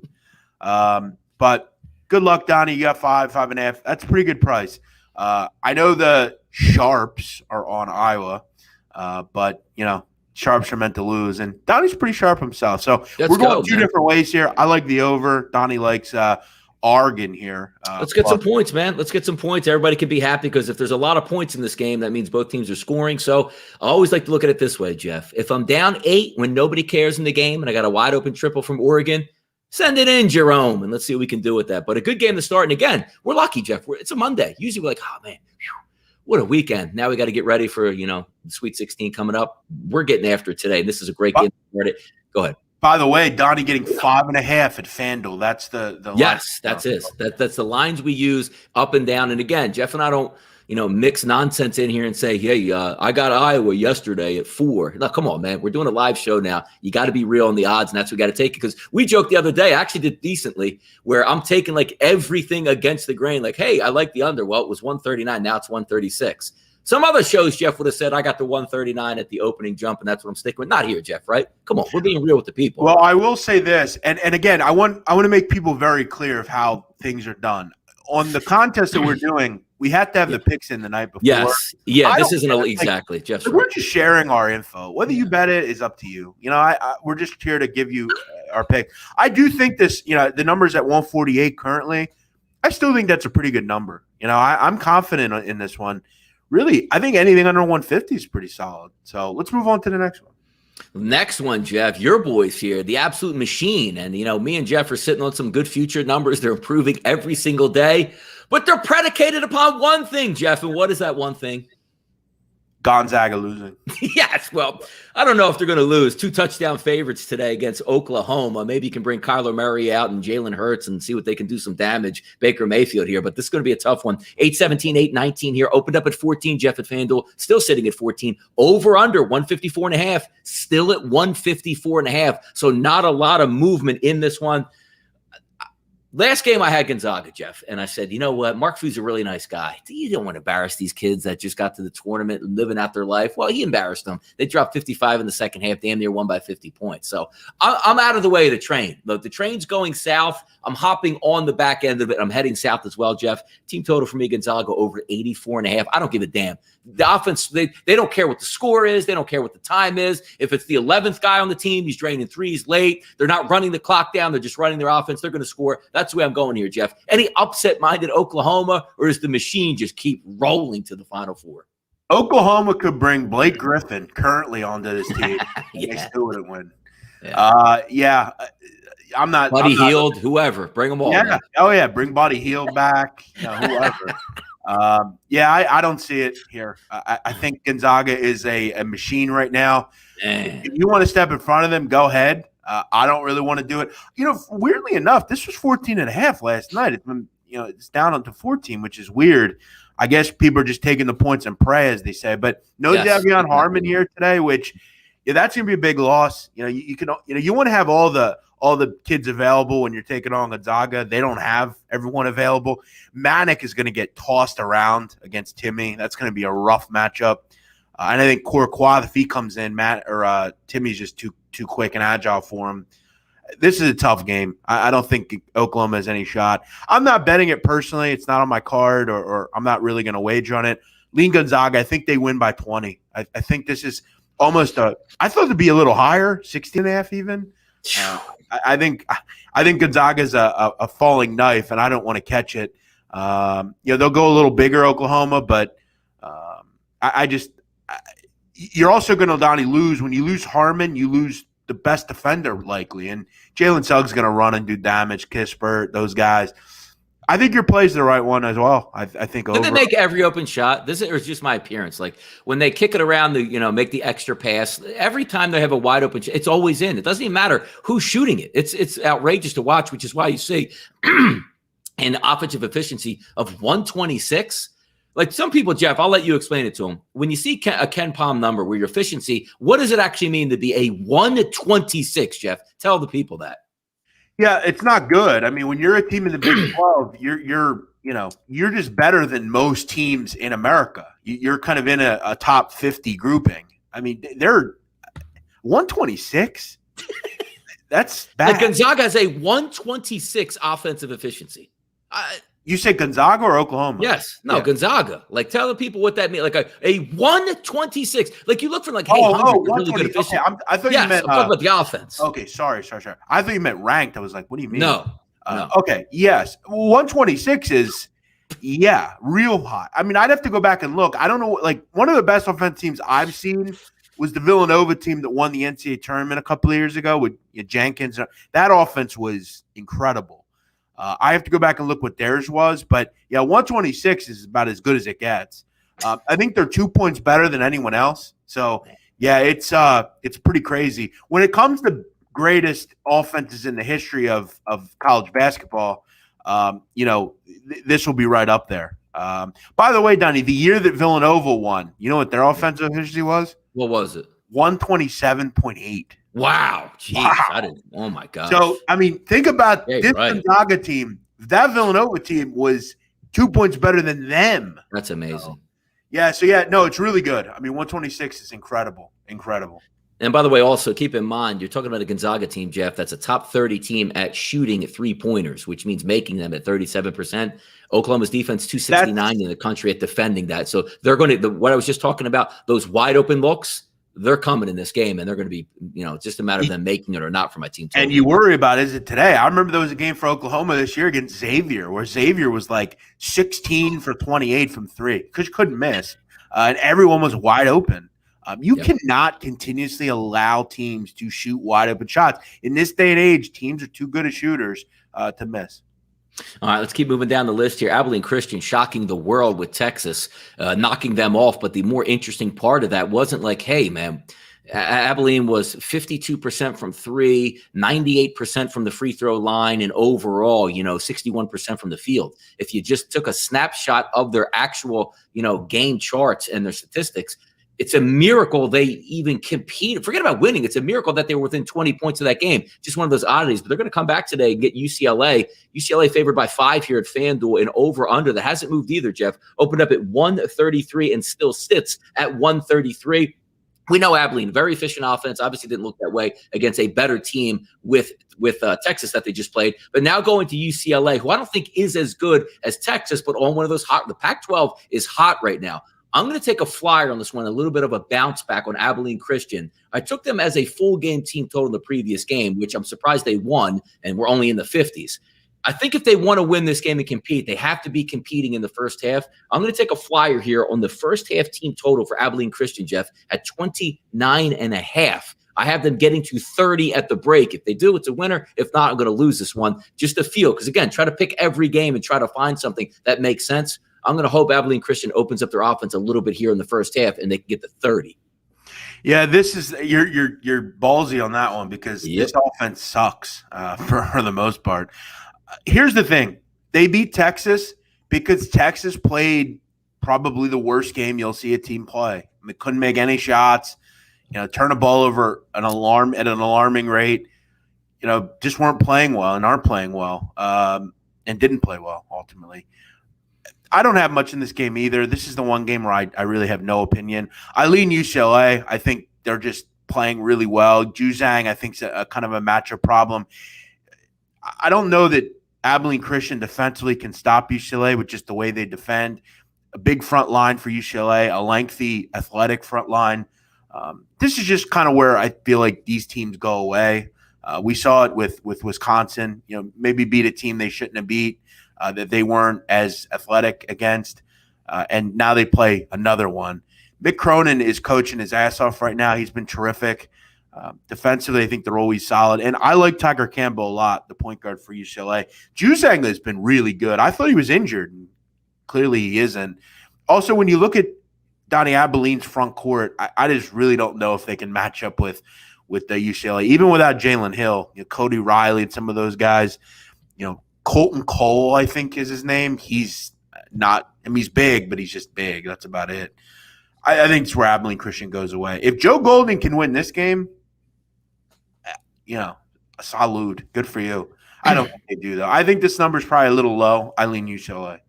But good luck, Donnie. You got 5.5. That's a pretty good price. I know the sharps are on Iowa, but, sharps are meant to lose. And Donnie's pretty sharp himself. So we're going two different ways here. I like the over. Donnie likes Oregon here. Let's get some points, man. Let's get some points. Everybody can be happy because if there's a lot of points in this game, that means both teams are scoring. So I always like to look at it this way, Jeff. If I'm down 8 when nobody cares in the game and I got a wide open triple from Oregon, send it in, Jerome, and let's see what we can do with that. But a good game to start. And again, we're lucky, Jeff. It's a Monday. Usually we're like, oh, man, what a weekend. Now we got to get ready for, the Sweet 16 coming up. We're getting after it today. This is a great game to start it. Go ahead. By the way, Donnie getting 5.5 at Fanduel. That's the yes, that's it. That's the lines we use up and down. And again, Jeff and I don't, mix nonsense in here and say, hey, I got Iowa yesterday at 4. No, come on, man. We're doing a live show now. You got to be real on the odds, and that's what we got to take it. Because we joked the other day, I actually did decently, where I'm taking everything against the grain. Hey, I like the under. Well, it was 139. Now it's 136. Some other shows, Jeff would have said, I got the 139 at the opening jump, and that's what I'm sticking with. Not here, Jeff, right? Come on. We're being real with the people. Well, I will say this, and again, I want to make people very clear of how things are done. On the contest that we're doing, we have to have the picks in the night before. Yes. Yeah, this isn't exactly. Jeff. We're just sharing our info. Whether you bet it is up to you. We're just here to give you our pick. I do think this, the number's at 148 currently. I still think that's a pretty good number. I'm confident in this one. Really, I think anything under 150 is pretty solid. So let's move on to the next one. Next one, Jeff, your boys here, the absolute machine. And, me and Jeff are sitting on some good future numbers. They're improving every single day, but they're predicated upon one thing, Jeff. And what is that one thing? Gonzaga losing. Yes, well, I don't know if they're going to lose. 2 touchdown favorites today against Oklahoma. Maybe you can bring Kyler Murray out and Jalen Hurts and see what they can do some damage. Baker Mayfield here, but this is going to be a tough one. 8-17, 8-19 here. Opened up at 14, Jeff at FanDuel. Still sitting at 14. Over under 154.5. Still at 154.5. So not a lot of movement in this one. Last game I had Gonzaga, Jeff, and I said, you know what? Mark Few's a really nice guy. You don't want to embarrass these kids that just got to the tournament and living out their life. Well, he embarrassed them. They dropped 55 in the second half, damn near won by 50 points. So I'm out of the way of the train. Look, the train's going south. I'm hopping on the back end of it. I'm heading south as well, Jeff. Team total for me, Gonzaga over 84.5. I don't give a damn. The offense, they don't care what the score is. They don't care what the time is. If it's the 11th guy on the team, he's draining threes late. They're not running the clock down. They're just running their offense. They're going to score. That's the way I'm going here, Jeff. Any upset-minded Oklahoma, or does the machine just keep rolling to the Final Four? Oklahoma could bring Blake Griffin currently onto this team. Yeah. They still wouldn't win. Yeah. I'm not. Buddy Hield, whoever. Bring them all. Yeah. Man. Oh, yeah. Bring Buddy Hield back. Whoever. I don't see it here. I think Gonzaga is a machine right now. Man. If you want to step in front of them, go ahead. I don't really want to do it. Weirdly enough, this was 14.5 last night. It's been, it's down to 14, which is weird. I guess people are just taking the points and pray, as they say. But no De'Vion Harmon here today, which that's going to be a big loss. You want to have all the kids available when you're taking on Gonzaga. They don't have everyone available. Manic is going to get tossed around against Timmy. That's going to be a rough matchup. And I think Courtois, if he comes in, Timmy's just too quick and agile for him. This is a tough game. I don't think Oklahoma has any shot. I'm not betting it personally. It's not on my card, or I'm not really going to wager on it. Lean Gonzaga, I think they win by 20. I think this is almost I thought it'd be a little higher, 16.5 even. I think Gonzaga is a falling knife, and I don't want to catch it. They'll go a little bigger, Oklahoma, but you're also going to, Donnie, lose. When you lose Harmon, you lose the best defender likely, and Jalen Suggs going to run and do damage. Kispert, those guys. I think your play is the right one as well. I think. Did they make every open shot? This is just my appearance. Like when they kick it around, make the extra pass. Every time they have a wide open, it's always in. It doesn't even matter who's shooting it. It's outrageous to watch, which is why you see an offensive efficiency of 126. Like some people, Jeff, I'll let you explain it to them. When you see a Ken Palm number where your efficiency, what does it actually mean to be a 126, Jeff? Tell the people that. Yeah, it's not good. I mean, when you're a team in the Big 12, you're just better than most teams in America. You're kind of in a top 50 grouping. I mean, they're 126. That's bad. Like Gonzaga has a 126 offensive efficiency. You say Gonzaga or Oklahoma? Yes. No, yeah. Gonzaga. Like, tell the people what that means. Like a 126. Like, you look for, like, hey, really good efficiency. Okay, I thought you meant – I'm talking about the offense. Okay, sorry. I thought you meant ranked. I was like, what do you mean? No. Okay, yes. 126 is, real high. I mean, I'd have to go back and look. I don't know. Like, one of the best offensive teams I've seen was the Villanova team that won the NCAA tournament a couple of years ago with Jenkins. That offense was incredible. I have to go back and look what theirs was, but 126 is about as good as it gets. I think they're 2 points better than anyone else. So it's pretty crazy. When it comes to greatest offenses in the history of college basketball, this will be right up there. By the way, Donnie, the year that Villanova won, you know what their offensive efficiency was? What was it? 127.8. Wow. Jeez. Wow. Oh, my God. So, I mean, think about this Gonzaga team. That Villanova team was 2 points better than them. That's amazing. It's really good. I mean, 126 is incredible. Incredible. And by the way, also keep in mind, you're talking about a Gonzaga team, Jeff, that's a top 30 team at shooting three-pointers, which means making them at 37%. Oklahoma's defense, 269 in the country at defending that. So they're going to, what I was just talking about, those wide open looks, they're coming in this game, and they're going to be, it's just a matter of them making it or not for my team. And you worry about, is it today? I remember there was a game for Oklahoma this year against Xavier where Xavier was like 16 for 28 from three because you couldn't miss, and everyone was wide open. You cannot continuously allow teams to shoot wide open shots. In this day and age, teams are too good at shooters to miss. All right, let's keep moving down the list here. Abilene Christian shocking the world with Texas, knocking them off. But the more interesting part of that wasn't like, hey, man, Abilene was 52% from three, 98% from the free throw line, and overall, 61% from the field. If you just took a snapshot of their actual, game charts and their statistics, it's a miracle they even competed. Forget about winning. It's a miracle that they were within 20 points of that game. Just one of those oddities. But they're going to come back today and get UCLA. UCLA favored by 5 here at Fanduel, and over-under that hasn't moved either, Jeff. Opened up at 133 and still sits at 133. We know Abilene, very efficient offense. Obviously didn't look that way against a better team with Texas that they just played. But now going to UCLA, who I don't think is as good as Texas, but on one of those hot – the Pac-12 is hot right now. I'm going to take a flyer on this one, a little bit of a bounce back on Abilene Christian. I took them as a full game team total in the previous game, which I'm surprised they won, and we're only in the 50s. I think if they want to win this game and compete, they have to be competing in the first half. I'm going to take a flyer here on the first half team total for Abilene Christian, Jeff, at 29.5. I have them getting to 30 at the break. If they do, it's a winner. If not, I'm going to lose this one. Just a feel. Because, again, try to pick every game and try to find something that makes sense. I'm going to hope Abilene Christian opens up their offense a little bit here in the first half and they can get to 30. Yeah, this is you're ballsy on that one because this offense sucks for the most part. Here's the thing. They beat Texas because Texas played probably the worst game you'll see a team play. They couldn't make any shots, turn a ball over at an alarming rate, just weren't playing well and aren't playing well and didn't play well ultimately. I don't have much in this game either. This is the one game where I really have no opinion. I lean UCLA. I think they're just playing really well. Juzang, I think, is a kind of a matchup problem. I don't know that Abilene Christian defensively can stop UCLA with just the way they defend. A big front line for UCLA, a lengthy, athletic front line. This is just kind of where I feel like these teams go away. We saw it with Wisconsin. Maybe beat a team they shouldn't have beat. That they weren't as athletic against, and now they play another one. Mick Cronin is coaching his ass off right now. He's been terrific. Defensively, I think they're always solid. And I like Tiger Campbell a lot, the point guard for UCLA. Juzang has been really good. I thought he was injured, and clearly he isn't. Also, when you look at Donnie Abilene's front court, I just really don't know if they can match up with the UCLA. Even without Jalen Hill, Cody Riley and some of those guys, Colton Cole, I think is his name. He's not – he's big, but he's just big. That's about it. I think it's where Abilene Christian goes away. If Joe Golden can win this game, a salute. Good for you. I don't think they do, though. I think this number is probably a little low. I lean UCLA.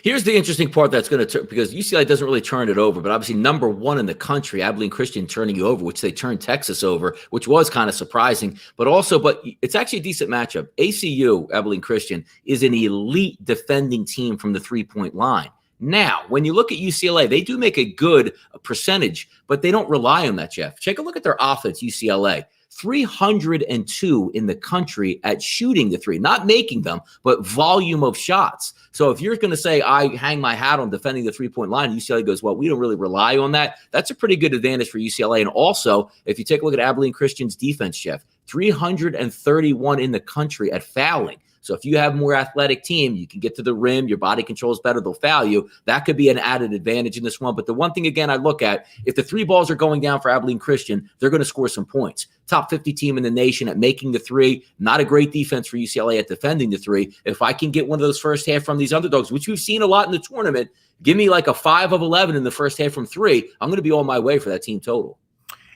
Here's the interesting part that's going to – because UCLA doesn't really turn it over, but obviously number one in the country, Abilene Christian turning you over, which they turned Texas over, which was kind of surprising. But it's actually a decent matchup. ACU, Abilene Christian, is an elite defending team from the three-point line. Now, when you look at UCLA, they do make a good percentage, but they don't rely on that, Jeff. Take a look at their offense, UCLA. 302 in the country at shooting the three, not making them, but volume of shots. So if you're going to say, I hang my hat on defending the three-point line, UCLA goes, well, we don't really rely on that. That's a pretty good advantage for UCLA. And also, if you take a look at Abilene Christian's defense, Jeff, 331 in the country at fouling. So if you have a more athletic team, you can get to the rim, your body controls better, they'll foul you. That could be an added advantage in this one. But the one thing, again, I look at, if the three balls are going down for Abilene Christian, they're going to score some points. Top 50 team in the nation at making the three. Not a great defense for UCLA at defending the three. If I can get one of those first half from these underdogs, which we've seen a lot in the tournament, give me like a 5 of 11 in the first half from three, I'm going to be on my way for that team total.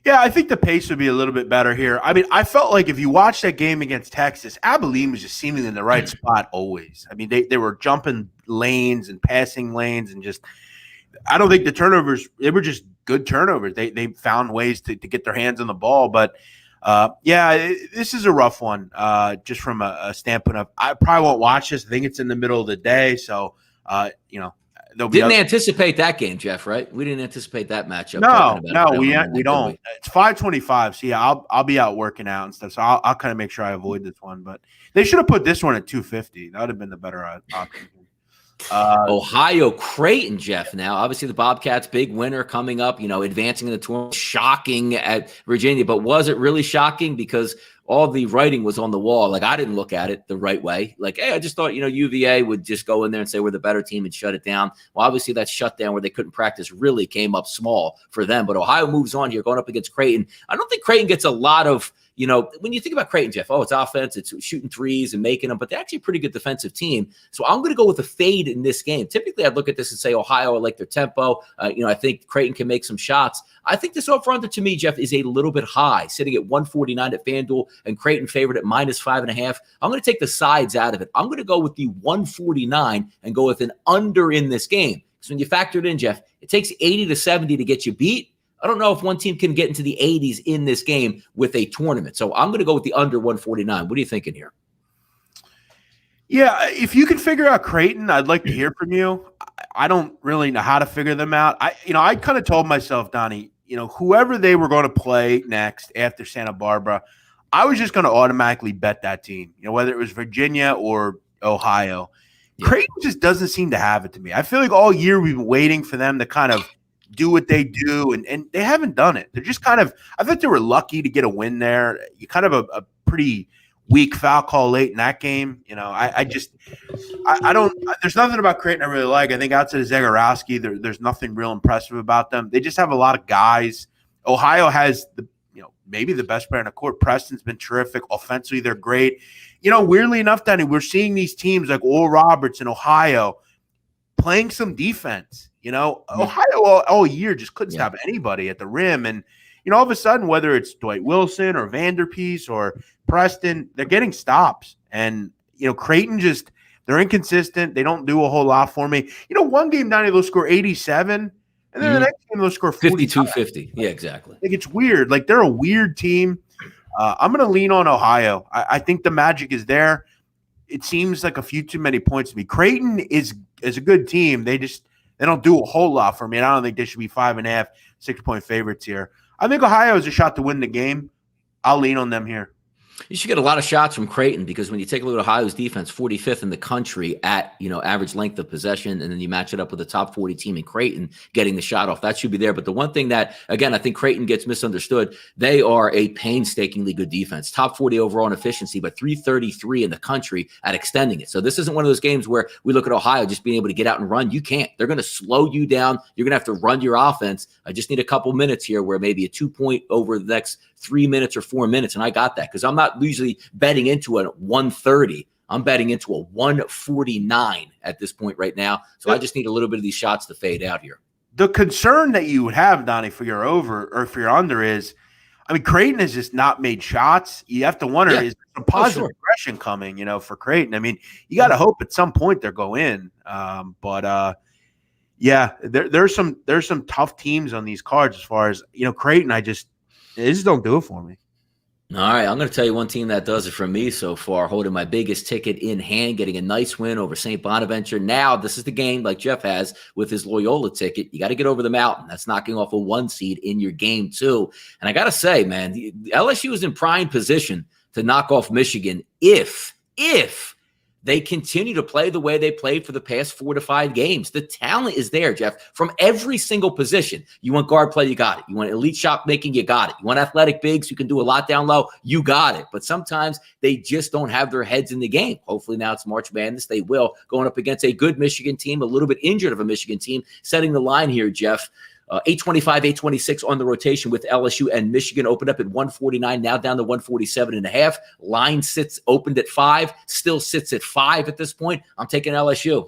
Yeah, I think the pace would be a little bit better here. I mean, I felt like if you watch that game against Texas, Abilene was just seemingly in the right spot always. I mean, they were jumping lanes and passing lanes and just – I don't think the turnovers – they were just good turnovers. They found ways to get their hands on the ball. But, this is a rough one just from a standpoint of – I probably won't watch this. I think it's in the middle of the day. So, Didn't anticipate that game, Jeff, right? We didn't anticipate that matchup. No, we don't. It's 5:25, so yeah, I'll be out working out and stuff, so I'll kind of make sure I avoid this one. But they should have put this one at 250. That would have been the better option. Ohio Creighton, Jeff. Now, obviously, the Bobcats, big winner coming up. Advancing in the tournament, shocking at Virginia. But was it really shocking? Because all the writing was on the wall. Like, I didn't look at it the right way. Like, hey, I just thought, UVA would just go in there and say we're the better team and shut it down. Well, obviously that shutdown where they couldn't practice really came up small for them. But Ohio moves on here going up against Creighton. I don't think Creighton gets a lot of, when you think about Creighton, Jeff, it's offense, it's shooting threes and making them, but they're actually a pretty good defensive team. So I'm going to go with a fade in this game. Typically, I'd look at this and say Ohio, I like their tempo. I think Creighton can make some shots. I think this over-under to me, Jeff, is a little bit high, sitting at 149 at Fanduel and Creighton favored at -5.5. I'm going to take the sides out of it. I'm going to go with the 149 and go with an under in this game. So when you factor it in, Jeff, it takes 80 to 70 to get you beat. I don't know if one team can get into the 80s in this game with a tournament. So I'm going to go with the under 149. What are you thinking here? Yeah, if you can figure out Creighton, I'd like to hear from you. I don't really know how to figure them out. I kind of told myself, Donnie, whoever they were going to play next after Santa Barbara, I was just going to automatically bet that team, whether it was Virginia or Ohio. Yeah. Creighton just doesn't seem to have it to me. I feel like all year we've been waiting for them to kind of do what they do, and they haven't done it. They're just kind of – I thought they were lucky to get a win there. You kind of a pretty weak foul call late in that game. I don't – there's nothing about Creighton I really like. I think outside of Zagorowski, there's nothing real impressive about them. They just have a lot of guys. Ohio has maybe the best player on the court. Preston's been terrific. Offensively, they're great. Weirdly enough, Danny, we're seeing these teams like Oral Roberts in Ohio playing some defense. Ohio all year just couldn't stop anybody at the rim. And, all of a sudden, whether it's Dwight Wilson or Vanderpees or Preston, they're getting stops. And, Creighton they're inconsistent. They don't do a whole lot for me. One game, Danny, they'll score 87. And then the next game, they'll score 52-50. Yeah, exactly. Like, it's weird. Like, they're a weird team. I'm going to lean on Ohio. I think the magic is there. It seems like a few too many points to me. Creighton is a good team. They don't do a whole lot for me. And I don't think they should be 5.5, 6-point favorites here. I think Ohio has a shot to win the game. I'll lean on them here. You should get a lot of shots from Creighton because when you take a look at Ohio's defense, 45th in the country at, average length of possession, and then you match it up with the top 40 team in Creighton getting the shot off, that should be there. But the one thing that, again, I think Creighton gets misunderstood, they are a painstakingly good defense. Top 40 overall in efficiency, but 333 in the country at extending it. So this isn't one of those games where we look at Ohio just being able to get out and run. You can't. They're going to slow you down. You're going to have to run your offense. I just need a couple minutes here where maybe a 2-point over the next 3 minutes or 4 minutes, and I got that because I'm not usually betting into a 130. I'm betting into a 149 at this point right now. So I just need a little bit of these shots to fade out here. The concern that you would have, Donnie, for your over or for your under is, Creighton has just not made shots. You have to wonder, is there some positive aggression coming, for Creighton? You got to hope at some point they'll go in. There's some tough teams on these cards as far as, Creighton, they just don't do it for me. All right, I'm going to tell you one team that does it for me so far, holding my biggest ticket in hand, getting a nice win over St. Bonaventure. Now, this is the game like Jeff has with his Loyola ticket. You got to get over the mountain. That's knocking off a 1 seed in your game, too. And I got to say, man, LSU is in prime position to knock off Michigan if they continue to play the way they played for the past 4 to 5 games. The talent is there, Jeff, from every single position. You want guard play, you got it. You want elite shot making, you got it. You want athletic bigs who can do a lot down low, you got it. But sometimes they just don't have their heads in the game. Hopefully now it's March Madness. They will, going up against a good Michigan team, a little bit injured of a Michigan team, setting the line here, Jeff. 825, 826 on the rotation with LSU and Michigan opened up at 149, now down to 147.5. Line opened at 5, still sits at 5 at this point. I'm taking LSU.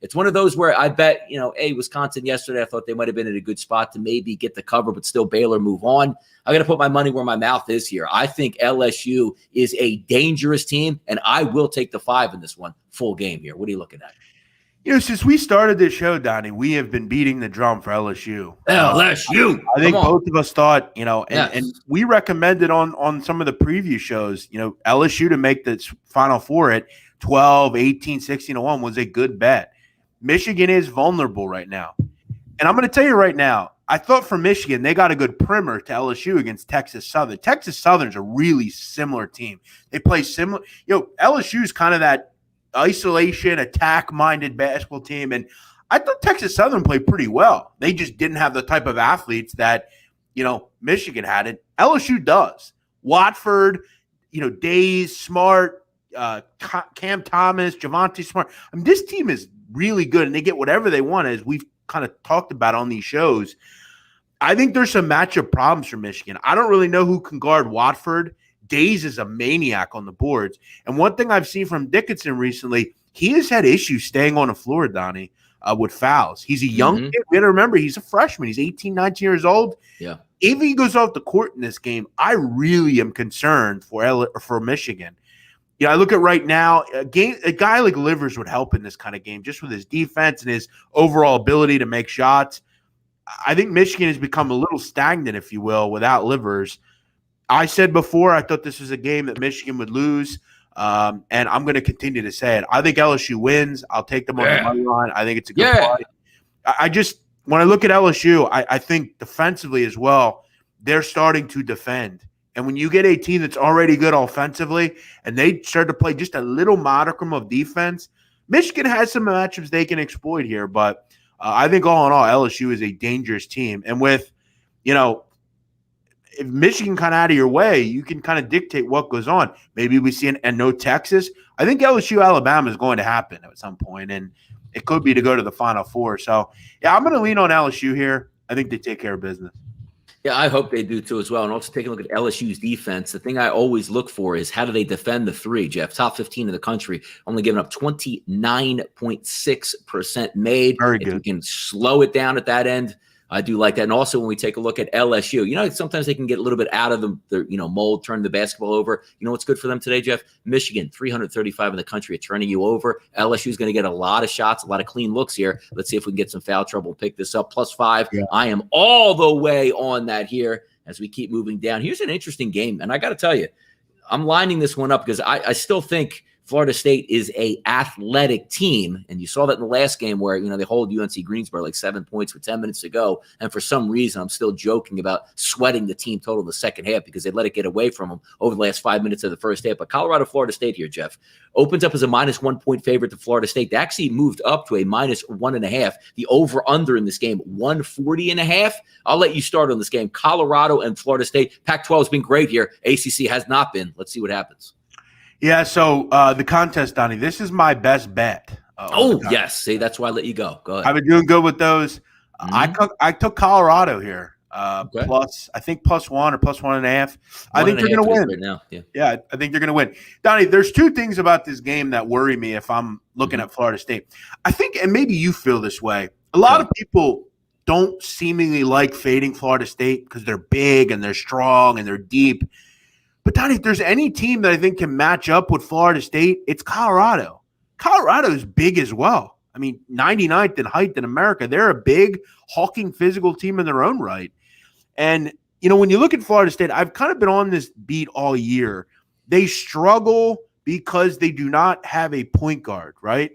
It's one of those where I bet, Wisconsin yesterday, I thought they might have been in a good spot to maybe get the cover, but still Baylor move on. I got to put my money where my mouth is here. I think LSU is a dangerous team, and I will take the 5 in this one full game here. What are you looking at? Since we started this show, Donnie, we have been beating the drum for LSU. LSU. I think both of us thought, and we recommended on some of the preview shows, LSU to make the Final Four at 12, 18, 16-1 was a good bet. Michigan is vulnerable right now. And I'm going to tell you right now, I thought for Michigan, they got a good primer to LSU against Texas Southern. Texas Southern's a really similar team. They play similar. LSU's kind of that isolation, attack-minded basketball team. And I thought Texas Southern played pretty well. They just didn't have the type of athletes that, Michigan had. And LSU does. Watford, Days, Smart, Cam Thomas, Javonte Smart. This team is really good, and they get whatever they want, as we've kind of talked about on these shows. I think there's some matchup problems for Michigan. I don't really know who can guard Watford. Days is a maniac on the boards. And one thing I've seen from Dickinson recently, he has had issues staying on the floor, Donnie, with fouls. He's a young kid. We got to remember, he's a freshman. He's 18, 19 years old. Yeah. If he goes off the court in this game, I really am concerned for Michigan. I look at right now, a guy like Livers would help in this kind of game, just with his defense and his overall ability to make shots. I think Michigan has become a little stagnant, if you will, without Livers. I said before I thought this was a game that Michigan would lose. And I'm going to continue to say it. I think LSU wins. I'll take them on the money line. I think it's a good play. I just, when I look at LSU, I think defensively as well, they're starting to defend. And when you get a team that's already good offensively and they start to play just a little modicum of defense, Michigan has some matchups they can exploit here. But I think all in all, LSU is a dangerous team. And with, if Michigan kind of out of your way, you can kind of dictate what goes on. Maybe we see and no Texas. I think LSU Alabama is going to happen at some point, and it could be to go to the Final Four. So, yeah, I'm going to lean on LSU here. I think they take care of business. Yeah, I hope they do too as well. And also take a look at LSU's defense. The thing I always look for is how do they defend the three, Jeff? Top 15 in the country, only giving up 29.6% made. Very good. If you can slow it down at that end, I do like that. And also when we take a look at LSU, sometimes they can get a little bit out of the mold, turn the basketball over. You know what's good for them today, Jeff? Michigan, 335 in the country at turning you over. LSU is going to get a lot of shots, a lot of clean looks here. Let's see if we can get some foul trouble. Pick this up. +5. Yeah. I am all the way on that here as we keep moving down. Here's an interesting game. And I got to tell you, I'm lining this one up because I still think Florida State is a athletic team, and you saw that in the last game where they hold UNC Greensboro like 7 points with 10 minutes to go, and for some reason I'm still joking about sweating the team total the second half because they let it get away from them over the last 5 minutes of the first half. But Colorado Florida State here, Jeff, opens up as a -1 point favorite to Florida State. They actually moved up to a -1.5. The over-under in this game 140.5. I'll let you start on this game. Colorado and Florida State. Pac-12 has been great here. ACC has not been. Let's see what happens. Yeah, so the contest, Donnie, this is my best bet. Yes. See, that's why I let you go. Go ahead. I've been doing good with those. I took Colorado here. Plus, I think +1 or +1.5. I think they're going to win. Right now. Yeah, I think they're going to win. Donnie, there's two things about this game that worry me if I'm looking at Florida State. I think, and maybe you feel this way, a lot of people don't seemingly like fading Florida State because they're big and they're strong and they're deep. But, Donnie, if there's any team that I think can match up with Florida State, it's Colorado. Colorado is big as well. I mean, 99th in height in America. They're a big, hulking, physical team in their own right. And, when you look at Florida State, I've kind of been on this beat all year. They struggle because they do not have a point guard, right?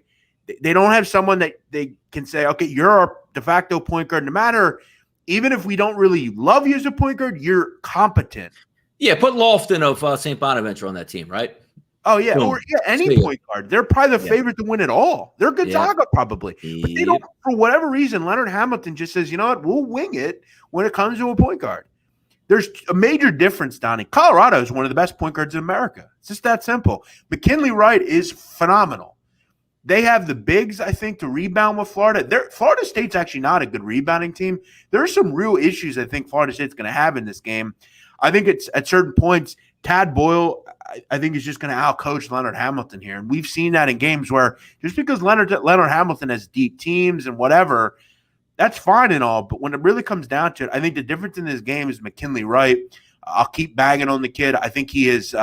They don't have someone that they can say, okay, you're our de facto point guard. No matter, even if we don't really love you as a point guard, you're competent. Yeah, put Lofton of St. Bonaventure on that team, right? Oh, yeah. Boom. Or any point guard. They're probably the favorite to win it all. They're Gonzaga probably. But they don't, for whatever reason, Leonard Hamilton just says, you know what, we'll wing it when it comes to a point guard. There's a major difference, Donnie. Colorado is one of the best point guards in America. It's just that simple. McKinley Wright is phenomenal. They have the bigs, I think, to rebound with Florida. Florida State's actually not a good rebounding team. There are some real issues I think Florida State's going to have in this game. I think it's at certain points, Tad Boyle, I think, is just going to outcoach Leonard Hamilton here. And we've seen that in games where just because Leonard Hamilton has deep teams and whatever, that's fine and all. But when it really comes down to it, I think the difference in this game is McKinley Wright. I'll keep bagging on the kid. I think he is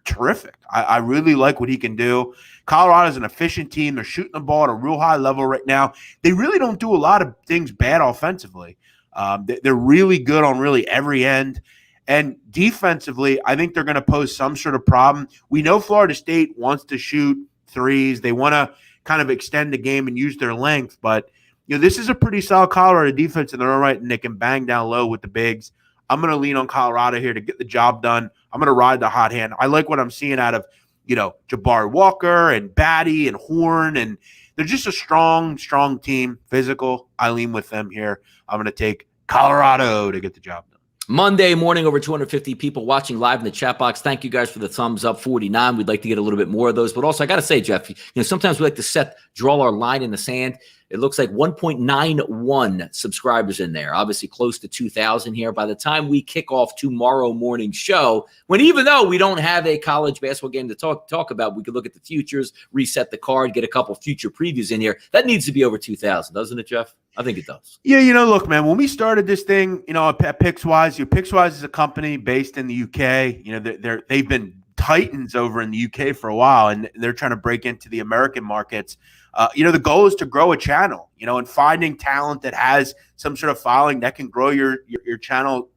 terrific. I really like what he can do. Colorado's an efficient team. They're shooting the ball at a real high level right now. They really don't do a lot of things bad offensively. They're really good on really every end. And defensively, I think they're going to pose some sort of problem. We know Florida State wants to shoot threes. They want to kind of extend the game and use their length. But, this is a pretty solid Colorado defense in their own right, and they can bang down low with the bigs. I'm going to lean on Colorado here to get the job done. I'm going to ride the hot hand. I like what I'm seeing out of, Jabari Walker and Batty and Horn, and they're just a strong team, physical. I lean with them here. I'm going to take Colorado to get the job done. Monday morning, over 250 people watching live in the chat box. Thank you guys for the thumbs up, 49. We'd like to get a little bit more of those. But also, I got to say, Jeff, sometimes we like to draw our line in the sand. It looks like 1.91 subscribers in there, obviously close to 2,000 here. By the time we kick off tomorrow morning show, even though we don't have a college basketball game to talk about, we could look at the futures, reset the card, get a couple future previews in here. That needs to be over 2,000, doesn't it, Jeff? I think it does. Yeah, look, man, when we started this thing, at Pickswise, Pickswise is a company based in the UK. They've been titans over in the UK for a while, and they're trying to break into the American markets. The goal is to grow a channel, and finding talent that has some sort of following that can grow your channel,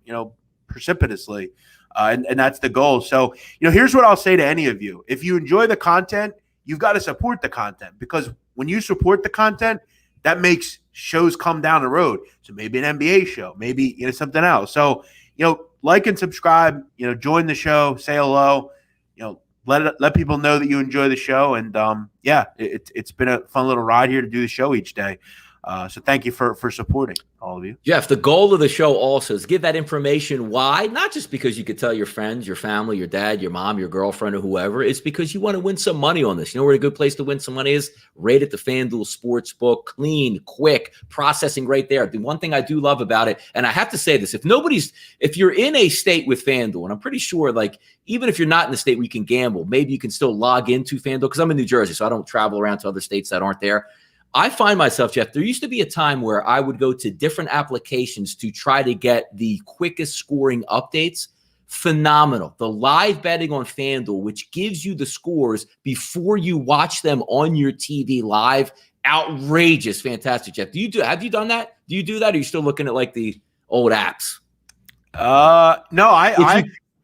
precipitously. and that's the goal. So, here's what I'll say to any of you. If you enjoy the content, you've got to support the content, because when you support the content, that makes shows come down the road. So maybe an NBA show, maybe something else. So, like and subscribe, join the show, say hello, let people know that you enjoy the show. And it's been a fun little ride here to do the show each day. So thank you for supporting all of you. Jeff, the goal of the show also is give that information. Why? Not just because you could tell your friends, your family, your dad, your mom, your girlfriend, or whoever. It's because you want to win some money on this. You know where a good place to win some money is? Right at the Fanduel Sportsbook. Clean, quick, processing right there. The one thing I do love about it, and I have to say this, if you're in a state with Fanduel, and I'm pretty sure, like, even if you're not in the state where you can gamble, maybe you can still log into Fanduel, because I'm in New Jersey, so I don't travel around to other states that aren't there. I find myself, Jeff, there used to be a time where I would go to different applications to try to get the quickest scoring updates. Phenomenal. The live betting on FanDuel, which gives you the scores before you watch them on your TV live. Outrageous. Fantastic, Jeff. Have you done that? Do you do that? Or are you still looking at like the old apps? No,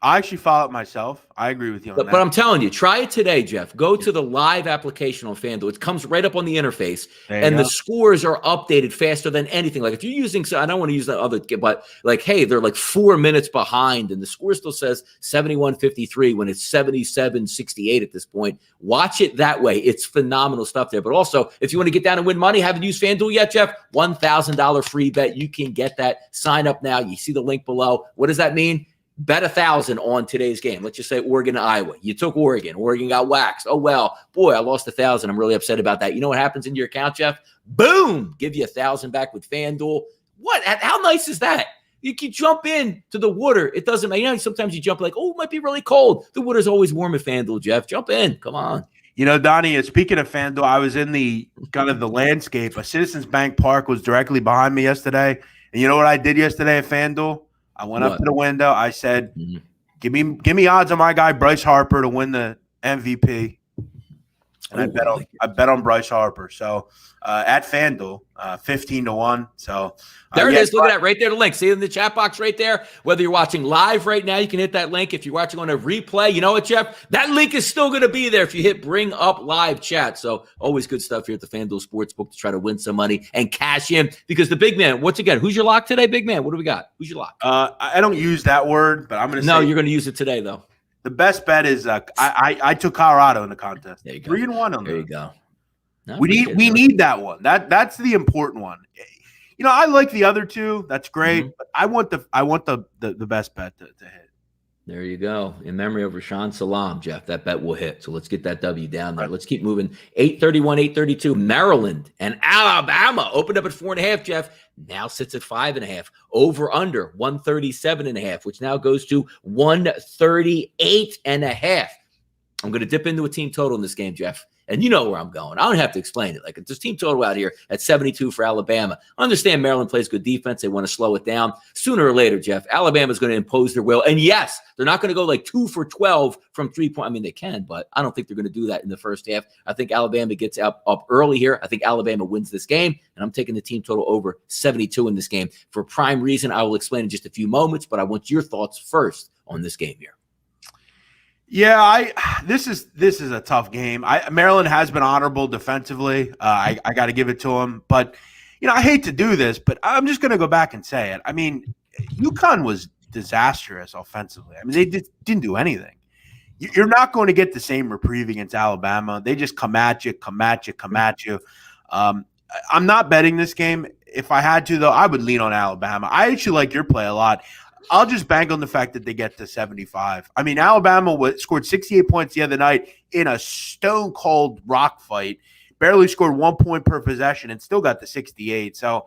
I actually follow it myself. I agree with you on that. But I'm telling you, try it today, Jeff. Go to the live application on FanDuel. It comes right up on the interface, and the scores are updated faster than anything. Like if you're using, I don't want to use that other, but like, hey, they're like 4 minutes behind, and the score still says 71-53 when it's 77-68 at this point. Watch it that way. It's phenomenal stuff there. But also, if you want to get down and win money, haven't used FanDuel yet, Jeff? $1,000 free bet. You can get that. Sign up now. You see the link below. What does that mean? Bet 1,000 on today's game. Let's just say Oregon to Iowa. You took Oregon. Oregon got waxed. Oh, well, boy, I lost 1,000. I'm really upset about that. You know what happens in your account, Jeff? Boom! Give you 1,000 back with FanDuel. What? How nice is that? You can jump in to the water. It doesn't matter. Sometimes you jump like, oh, it might be really cold. The water's always warm at FanDuel, Jeff. Jump in. Come on. Donnie, speaking of FanDuel, I was in the kind of the landscape. A Citizens Bank Park was directly behind me yesterday. And you know what I did yesterday at FanDuel? I went up to the window. I said, give me odds on my guy Bryce Harper to win the MVP. And I bet on Bryce Harper. So at FanDuel, 15-1. So there it is. Look at that right there. The link. See it in the chat box right there. Whether you're watching live right now, you can hit that link. If you're watching on a replay, you know what, Jeff? That link is still going to be there if you hit bring up live chat. So always good stuff here at the FanDuel Sportsbook to try to win some money and cash in. Because the big man, once again, who's your lock today, big man? What do we got? Who's your lock? I don't use that word, but I'm going to say. No, you're going to use it today, though. The best bet is I took Colorado in the contest. There you go. 3-1 on there. You go. No, we need that one. That's the important one. I like the other two. That's great, but I want the best bet to hit. There you go. In memory of Rashaan Salam, Jeff, that bet will hit. So let's get that W down there. Let's keep moving. 8:31, 8:32. Maryland and Alabama opened up at 4.5, Jeff. Now sits at 5.5. Over under 137.5, which now goes to 138.5. I'm going to dip into a team total in this game, Jeff. And you know where I'm going. I don't have to explain it. Like, there's team total out here at 72 for Alabama. I understand Maryland plays good defense. They want to slow it down. Sooner or later, Jeff, Alabama's going to impose their will. And yes, they're not going to go like 2 for 12 from 3-point. I mean, they can, but I don't think they're going to do that in the first half. I think Alabama gets up early here. I think Alabama wins this game, and I'm taking the team total over 72 in this game. For a prime reason, I will explain in just a few moments, but I want your thoughts first on this game here. Yeah, this is a tough game. Maryland has been honorable defensively. I got to give it to them, but I hate to do this, but I'm just going to go back and say it. I mean, UConn was disastrous offensively. I mean, they didn't do anything. You're not going to get the same reprieve against Alabama. They just come at you. I'm not betting this game. If I had to, though, I would lean on Alabama. I actually like your play a lot. I'll just bank on the fact that they get to 75. I mean, Alabama scored 68 points the other night in a stone-cold rock fight, barely scored 1 point per possession, and still got the 68. So,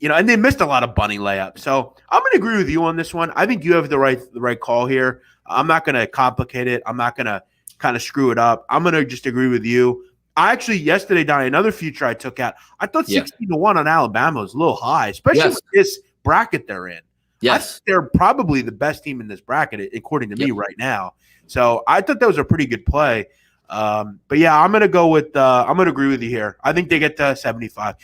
and they missed a lot of bunny layups. So I'm going to agree with you on this one. I think you have the right call here. I'm not going to complicate it. I'm not going to kind of screw it up. I'm going to just agree with you. I actually, yesterday, Donnie, another future I took out, I thought 16-1 on Alabama was a little high, especially with this bracket they're in. Yes, they're probably the best team in this bracket, according to me right now. So I thought that was a pretty good play. But yeah, I'm gonna go with. I'm gonna agree with you here. I think they get to 75.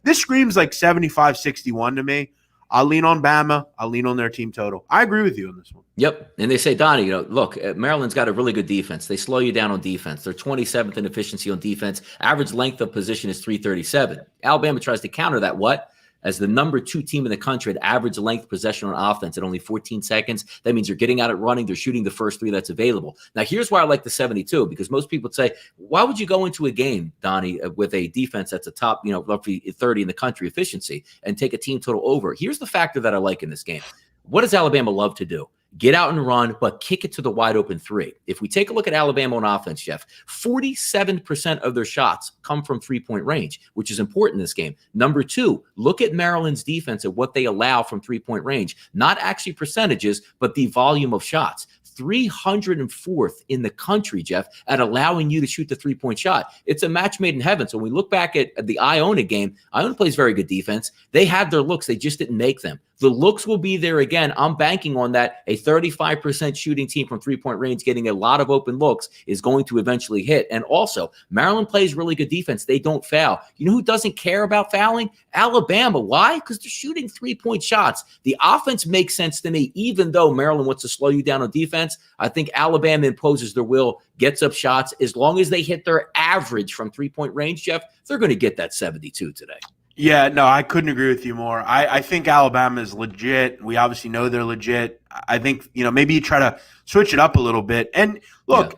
This screams like 75-61 to me. I'll lean on Bama. I'll lean on their team total. I agree with you on this one. Yep. And they say, Donnie, look, Maryland's got a really good defense. They slow you down on defense. They're 27th in efficiency on defense. Average length of position is 337. Alabama tries to counter that. What? As the number 2 team in the country at average length possession on offense at only 14 seconds. That means you're getting out at running. They're shooting the first 3 that's available. Now, here's why I like the 72, because most people say, why would you go into a game, Donnie, with a defense that's a top, roughly 30 in the country efficiency and take a team total over? Here's the factor that I like in this game. What does Alabama love to do? Get out and run, but kick it to the wide open 3. If we take a look at Alabama on offense, Jeff, 47% of their shots come from 3-point range, which is important in this game. Number 2, look at Maryland's defense and what they allow from 3-point range. Not actually percentages, but the volume of shots. 304th in the country, Jeff, at allowing you to shoot the 3-point shot. It's a match made in heaven. So when we look back at the Iona game, Iona plays very good defense. They had their looks. They just didn't make them. The looks will be there again. I'm banking on that. A 35% shooting team from 3-point range getting a lot of open looks is going to eventually hit. And also, Maryland plays really good defense. They don't foul. You know who doesn't care about fouling? Alabama. Why? Because they're shooting 3-point shots. The offense makes sense to me, even though Maryland wants to slow you down on defense. I think Alabama imposes their will, gets up shots. As long as they hit their average from 3-point range, Jeff, they're going to get that 72 today. Yeah, no, I couldn't agree with you more. I think Alabama is legit. We obviously know they're legit. I think, maybe you try to switch it up a little bit. And look,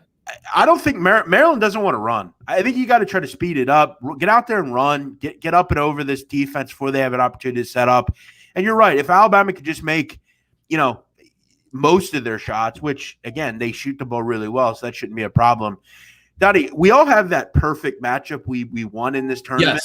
I don't think Maryland doesn't want to run. I think you got to try to speed it up. Get out there and run. Get up and over this defense before they have an opportunity to set up. And you're right. If Alabama could just make, most of their shots, which, again, they shoot the ball really well, so that shouldn't be a problem. Donnie, we all have that perfect matchup we won in this tournament.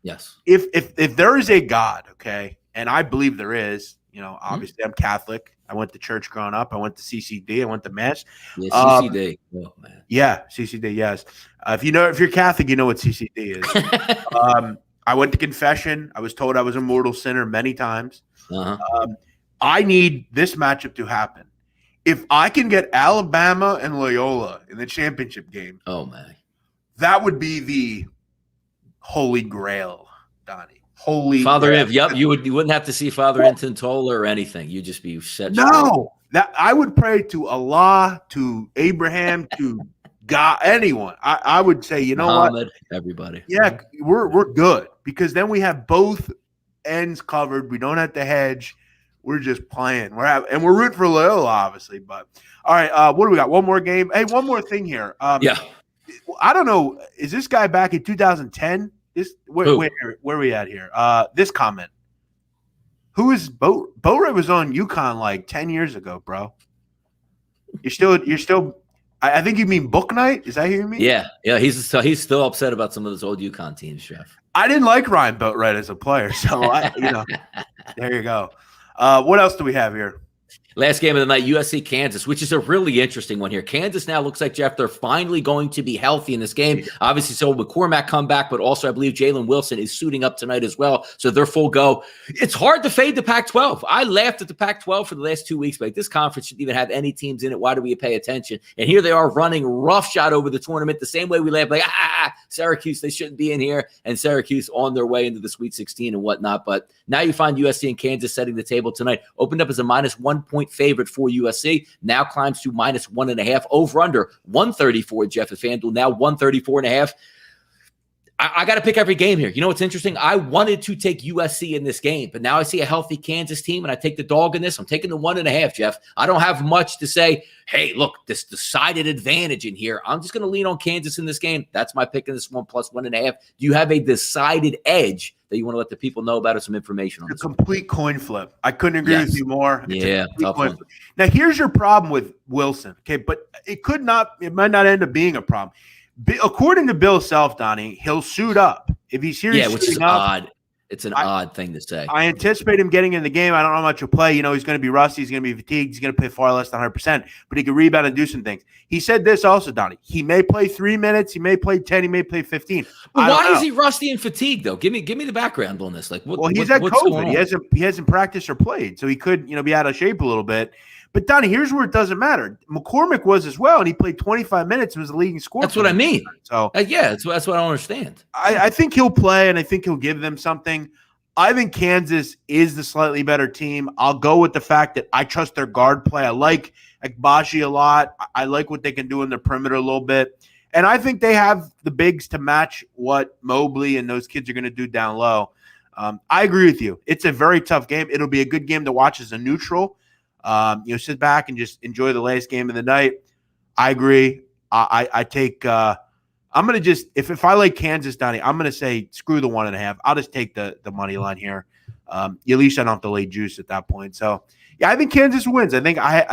Yes. If there is a God, okay, and I believe there is, obviously I'm Catholic. I went to church growing up. I went to CCD. I went to Mass. Yeah, CCD. Oh man. Yeah, CCD. Yes. If you're Catholic, you know what CCD is. I went to confession. I was told I was a mortal sinner many times. I need this matchup to happen. If I can get Alabama and Loyola in the championship game, oh man, that would be the Holy Grail, Donnie. Holy Father Grail. Iv. Yep, you wouldn't have to see Father Intantola or anything. You'd just be set. No, that I would pray to Allah, to Abraham, to God, anyone. I would say, Muhammad, what? Everybody. Yeah, we're good because then we have both ends covered. We don't have to hedge. We're just playing. We're rooting for Loyola, obviously. But all right, what do we got? One more game. Hey, one more thing here. I don't know. Is this guy back in 2010? Where are we at here? This comment. Who is Bo Ray was on UConn like 10 years ago, bro. You're still I think you mean Book Night? Is that who you mean? Yeah. He's still upset about some of those old UConn teams, Jeff. I didn't like Ryan Boatwright as a player, so there you go. What else do we have here? Last game of the night, USC Kansas, which is a really interesting one here. Kansas now looks like, Jeff, they're finally going to be healthy in this game. Obviously, so McCormack come back, but also I believe Jalen Wilson is suiting up tonight as well. So they're full go. It's hard to fade the Pac-12. I laughed at the Pac-12 for the last 2 weeks, but this conference shouldn't even have any teams in it. Why do we pay attention? And here they are running roughshod over the tournament the same way we laughed, like, Syracuse, they shouldn't be in here. And Syracuse on their way into the Sweet 16 and whatnot. But now you find USC and Kansas setting the table tonight. Opened up as a -1 point favorite for USC, now climbs to -1.5. Over under 134, Jeff, at Fanduel, now 134.5. I got to pick every game here. You know what's interesting? I wanted to take USC in this game, but now I see a healthy Kansas team, and I take the dog in this. I'm taking the 1.5, Jeff. I don't have much to say, hey, look, this decided advantage in here. I'm just going to lean on Kansas in this game. That's my pick in this one plus 1.5. Do you have a decided edge that you want to let the people know about or some information on? A complete coin flip. I couldn't agree with you more. Tough one. Now, here's your problem with Wilson, okay? But it might not end up being a problem. According to Bill Self, Donnie, he'll suit up. If he's here, which is odd. It's an odd thing to say. I anticipate him getting in the game. I don't know how much he'll play. He's going to be rusty. He's going to be fatigued. He's going to play far less than 100%, but he can rebound and do some things. He said this also, Donnie. He may play 3 minutes. He may play 10. He may play 15. Why is he rusty and fatigued, though? Give me the background on this. Like, he's had COVID. He hasn't practiced or played, so he could be out of shape a little bit. But, Donnie, here's where it doesn't matter. McCormick was as well, and he played 25 minutes and was the leading scorer. That's what I mean. So that's what I don't understand. I think he'll play, and I think he'll give them something. I think Kansas is the slightly better team. I'll go with the fact that I trust their guard play. I like Agbaji a lot. I like what they can do in the perimeter a little bit. And I think they have the bigs to match what Mobley and those kids are going to do down low. I agree with you. It's a very tough game. It'll be a good game to watch as a neutral. Sit back and just enjoy the last game of the night. I agree. I take I'm going to just – if I like Kansas, Donnie, I'm going to say screw the 1.5. I'll just take the money line here. At least I don't have to lay juice at that point. So, yeah, I think Kansas wins. I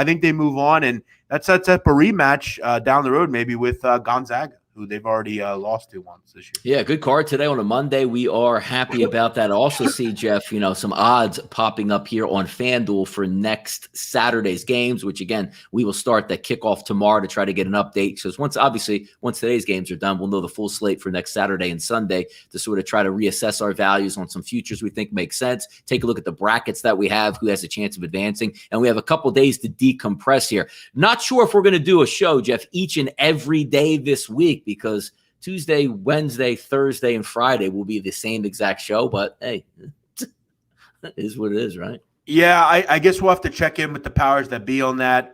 think they move on, and that sets up a rematch down the road maybe with Gonzaga, who they've already lost to once this year. Yeah, good card today on a Monday. We are happy about that. I also see, Jeff, some odds popping up here on Fanduel for next Saturday's games, which, again, we will start that kickoff tomorrow to try to get an update. Because once today's games are done, we'll know the full slate for next Saturday and Sunday to sort of try to reassess our values on some futures we think make sense. Take a look at the brackets that we have, who has a chance of advancing. And we have a couple days to decompress here. Not sure if we're going to do a show, Jeff, each and every day this week, because Tuesday, Wednesday, Thursday, and Friday will be the same exact show. But, hey, it is what it is, right? Yeah, I guess we'll have to check in with the powers that be on that.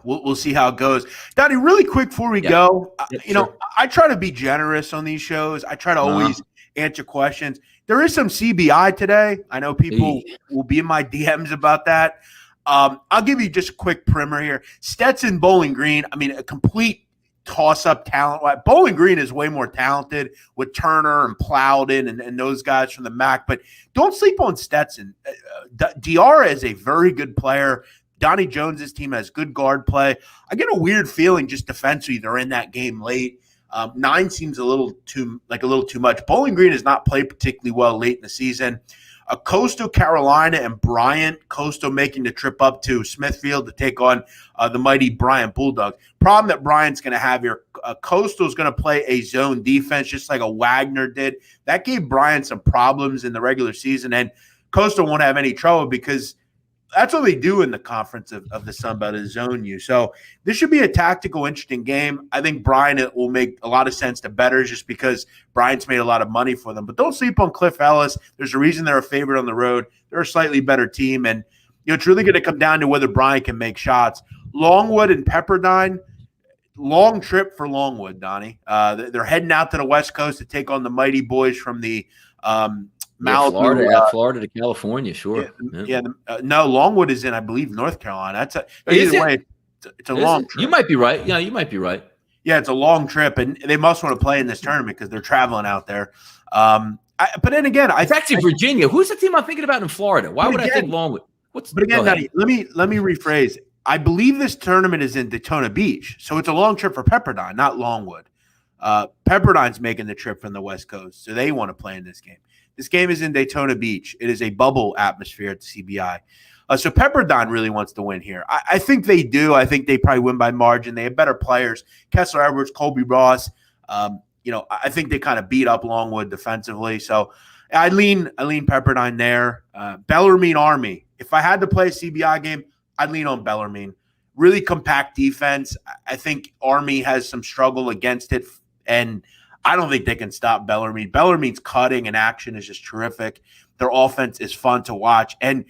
We'll see how it goes. Donnie, really quick before we go, sure. I try to be generous on these shows. I try to always answer questions. There is some CBI today. I know people will be in my DMs about that. I'll give you just a quick primer here. Stetson, Bowling Green, a complete toss-up talent. Bowling Green is way more talented with Turner and Plowden and those guys from the MAC, but don't sleep on Stetson. Diarra is a very good player. Donnie Jones's team has good guard play. I get a weird feeling just defensively they're in that game late. 9 seems a little too much. Bowling Green has not played particularly well late in the season. Coastal Carolina and Bryant. Coastal making the trip up to Smithfield to take on the mighty Bryant Bulldogs. Problem that Bryant's going to have here, Coastal's going to play a zone defense just like a Wagner did. That gave Bryant some problems in the regular season, and Coastal won't have any trouble because that's what they do in the conference of the Sun Belt is zone you. So this should be a tactical, interesting game. I think Bryant will make a lot of sense to bettors just because Bryant's made a lot of money for them. But don't sleep on Cliff Ellis. There's a reason they're a favorite on the road. They're a slightly better team, and it's really going to come down to whether Bryant can make shots. Longwood and Pepperdine, long trip for Longwood, Donnie. They're heading out to the West Coast to take on the mighty boys from the Florida to California, sure. No, Longwood is in, I believe, North Carolina. Either way, it's a long trip. You might be right. Yeah, you might be right. Yeah, it's a long trip, and they must want to play in this tournament because they're traveling out there. But then again, it's actually Virginia. Who's the team I'm thinking about in Florida? Why would I think Longwood? Donnie, let me rephrase. I believe this tournament is in Daytona Beach, so it's a long trip for Pepperdine, not Longwood. Pepperdine's making the trip from the West Coast, so they want to play in this game. This game is in Daytona Beach. It is a bubble atmosphere at the CBI. So Pepperdine really wants to win here. I think they do. I think they probably win by margin. They have better players. Kessler Edwards, Colby Ross. I think they kind of beat up Longwood defensively. So I lean Pepperdine there. Bellarmine Army. If I had to play a CBI game, I'd lean on Bellarmine. Really compact defense. I think Army has some struggle against it, and I don't think they can stop Bellarmine. Bellarmine's cutting and action is just terrific. Their offense is fun to watch. And,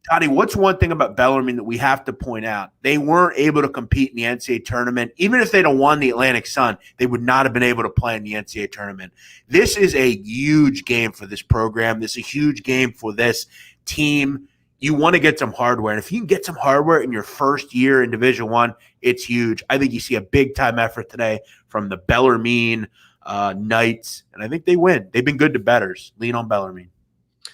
Donnie, what's one thing about Bellarmine that we have to point out? They weren't able to compete in the NCAA tournament. Even if they'd have won the Atlantic Sun, they would not have been able to play in the NCAA tournament. This is a huge game for this program. This is a huge game for this team. You want to get some hardware. And if you can get some hardware in your first year in Division I, it's huge. I think you see a big-time effort today from the Bellarmine Knights, and I think they win. They've been good to bettors. Lean on Bellarmine.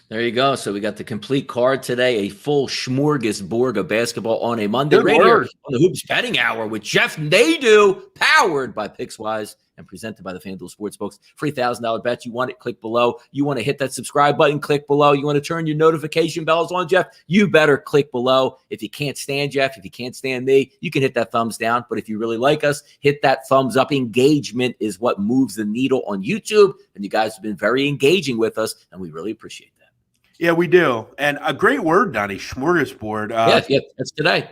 There you go. So we got the complete card today, a full smorgasbord of basketball on a Monday. Right here on the Hoops Betting Hour with Jeff Nadu, powered by Pickswise and presented by the Fanduel Sportsbook. Free $1,000 bet. You want it, click below. You want to hit that subscribe button, click below. You want to turn your notification bells on, Jeff? You better click below. If you can't stand Jeff, if you can't stand me, you can hit that thumbs down. But if you really like us, hit that thumbs up. Engagement is what moves the needle on YouTube. And you guys have been very engaging with us, and we really appreciate that. Yeah, we do. And a great word, Donnie, smorgasbord. Yeah, that's today.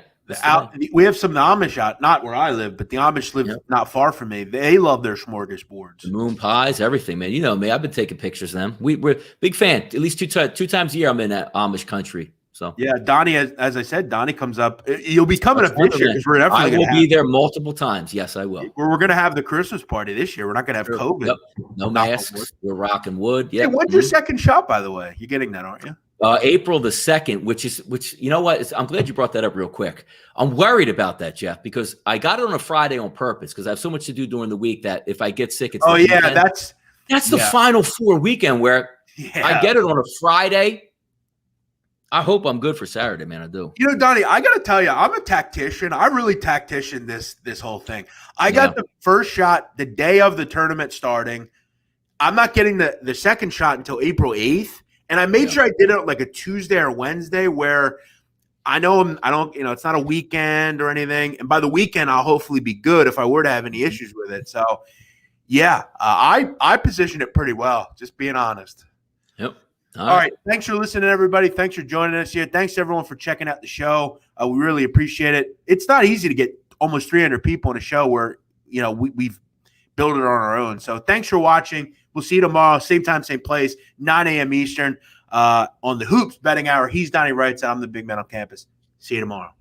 We have some of the Amish out, not where I live, but the Amish live not far from me. They love their smorgasbords. The moon pies, everything, man. You know me. I've been taking pictures of them. We're big fan. At least two times a year I'm in that Amish country. So yeah, Donnie, as I said, Donnie comes up. You'll be coming up this year because we're definitely. I will be there multiple times. Yes, I will. We're going to have the Christmas party this year. We're not going to have COVID. Yep. No masks. We're rocking wood. Yeah. Hey, when's your second shot, by the way? You're getting that, aren't you? April the 2nd, which you know what? I'm glad you brought that up real quick. I'm worried about that, Jeff, because I got it on a Friday on purpose because I have so much to do during the week that if I get sick, it's that's the Final Four weekend where I get it on a Friday. I hope I'm good for Saturday, man. I do. You know, Donnie, I got to tell you, I'm a tactician. I really tactician this whole thing. I got the first shot the day of the tournament starting. I'm not getting the second shot until April 8th. And I made sure I did it like a Tuesday or Wednesday where I know I don't, it's not a weekend or anything. And by the weekend, I'll hopefully be good if I were to have any issues with it. So, I positioned it pretty well, just being honest. Yep. All right. Thanks for listening, everybody. Thanks for joining us here. Thanks, everyone, for checking out the show. We really appreciate it. It's not easy to get almost 300 people in a show where, we've built it on our own. So thanks for watching. We'll see you tomorrow, same time, same place, 9 a.m. Eastern on the Hoops Betting Hour. He's Donnie Rightside. I'm the big man on campus. See you tomorrow.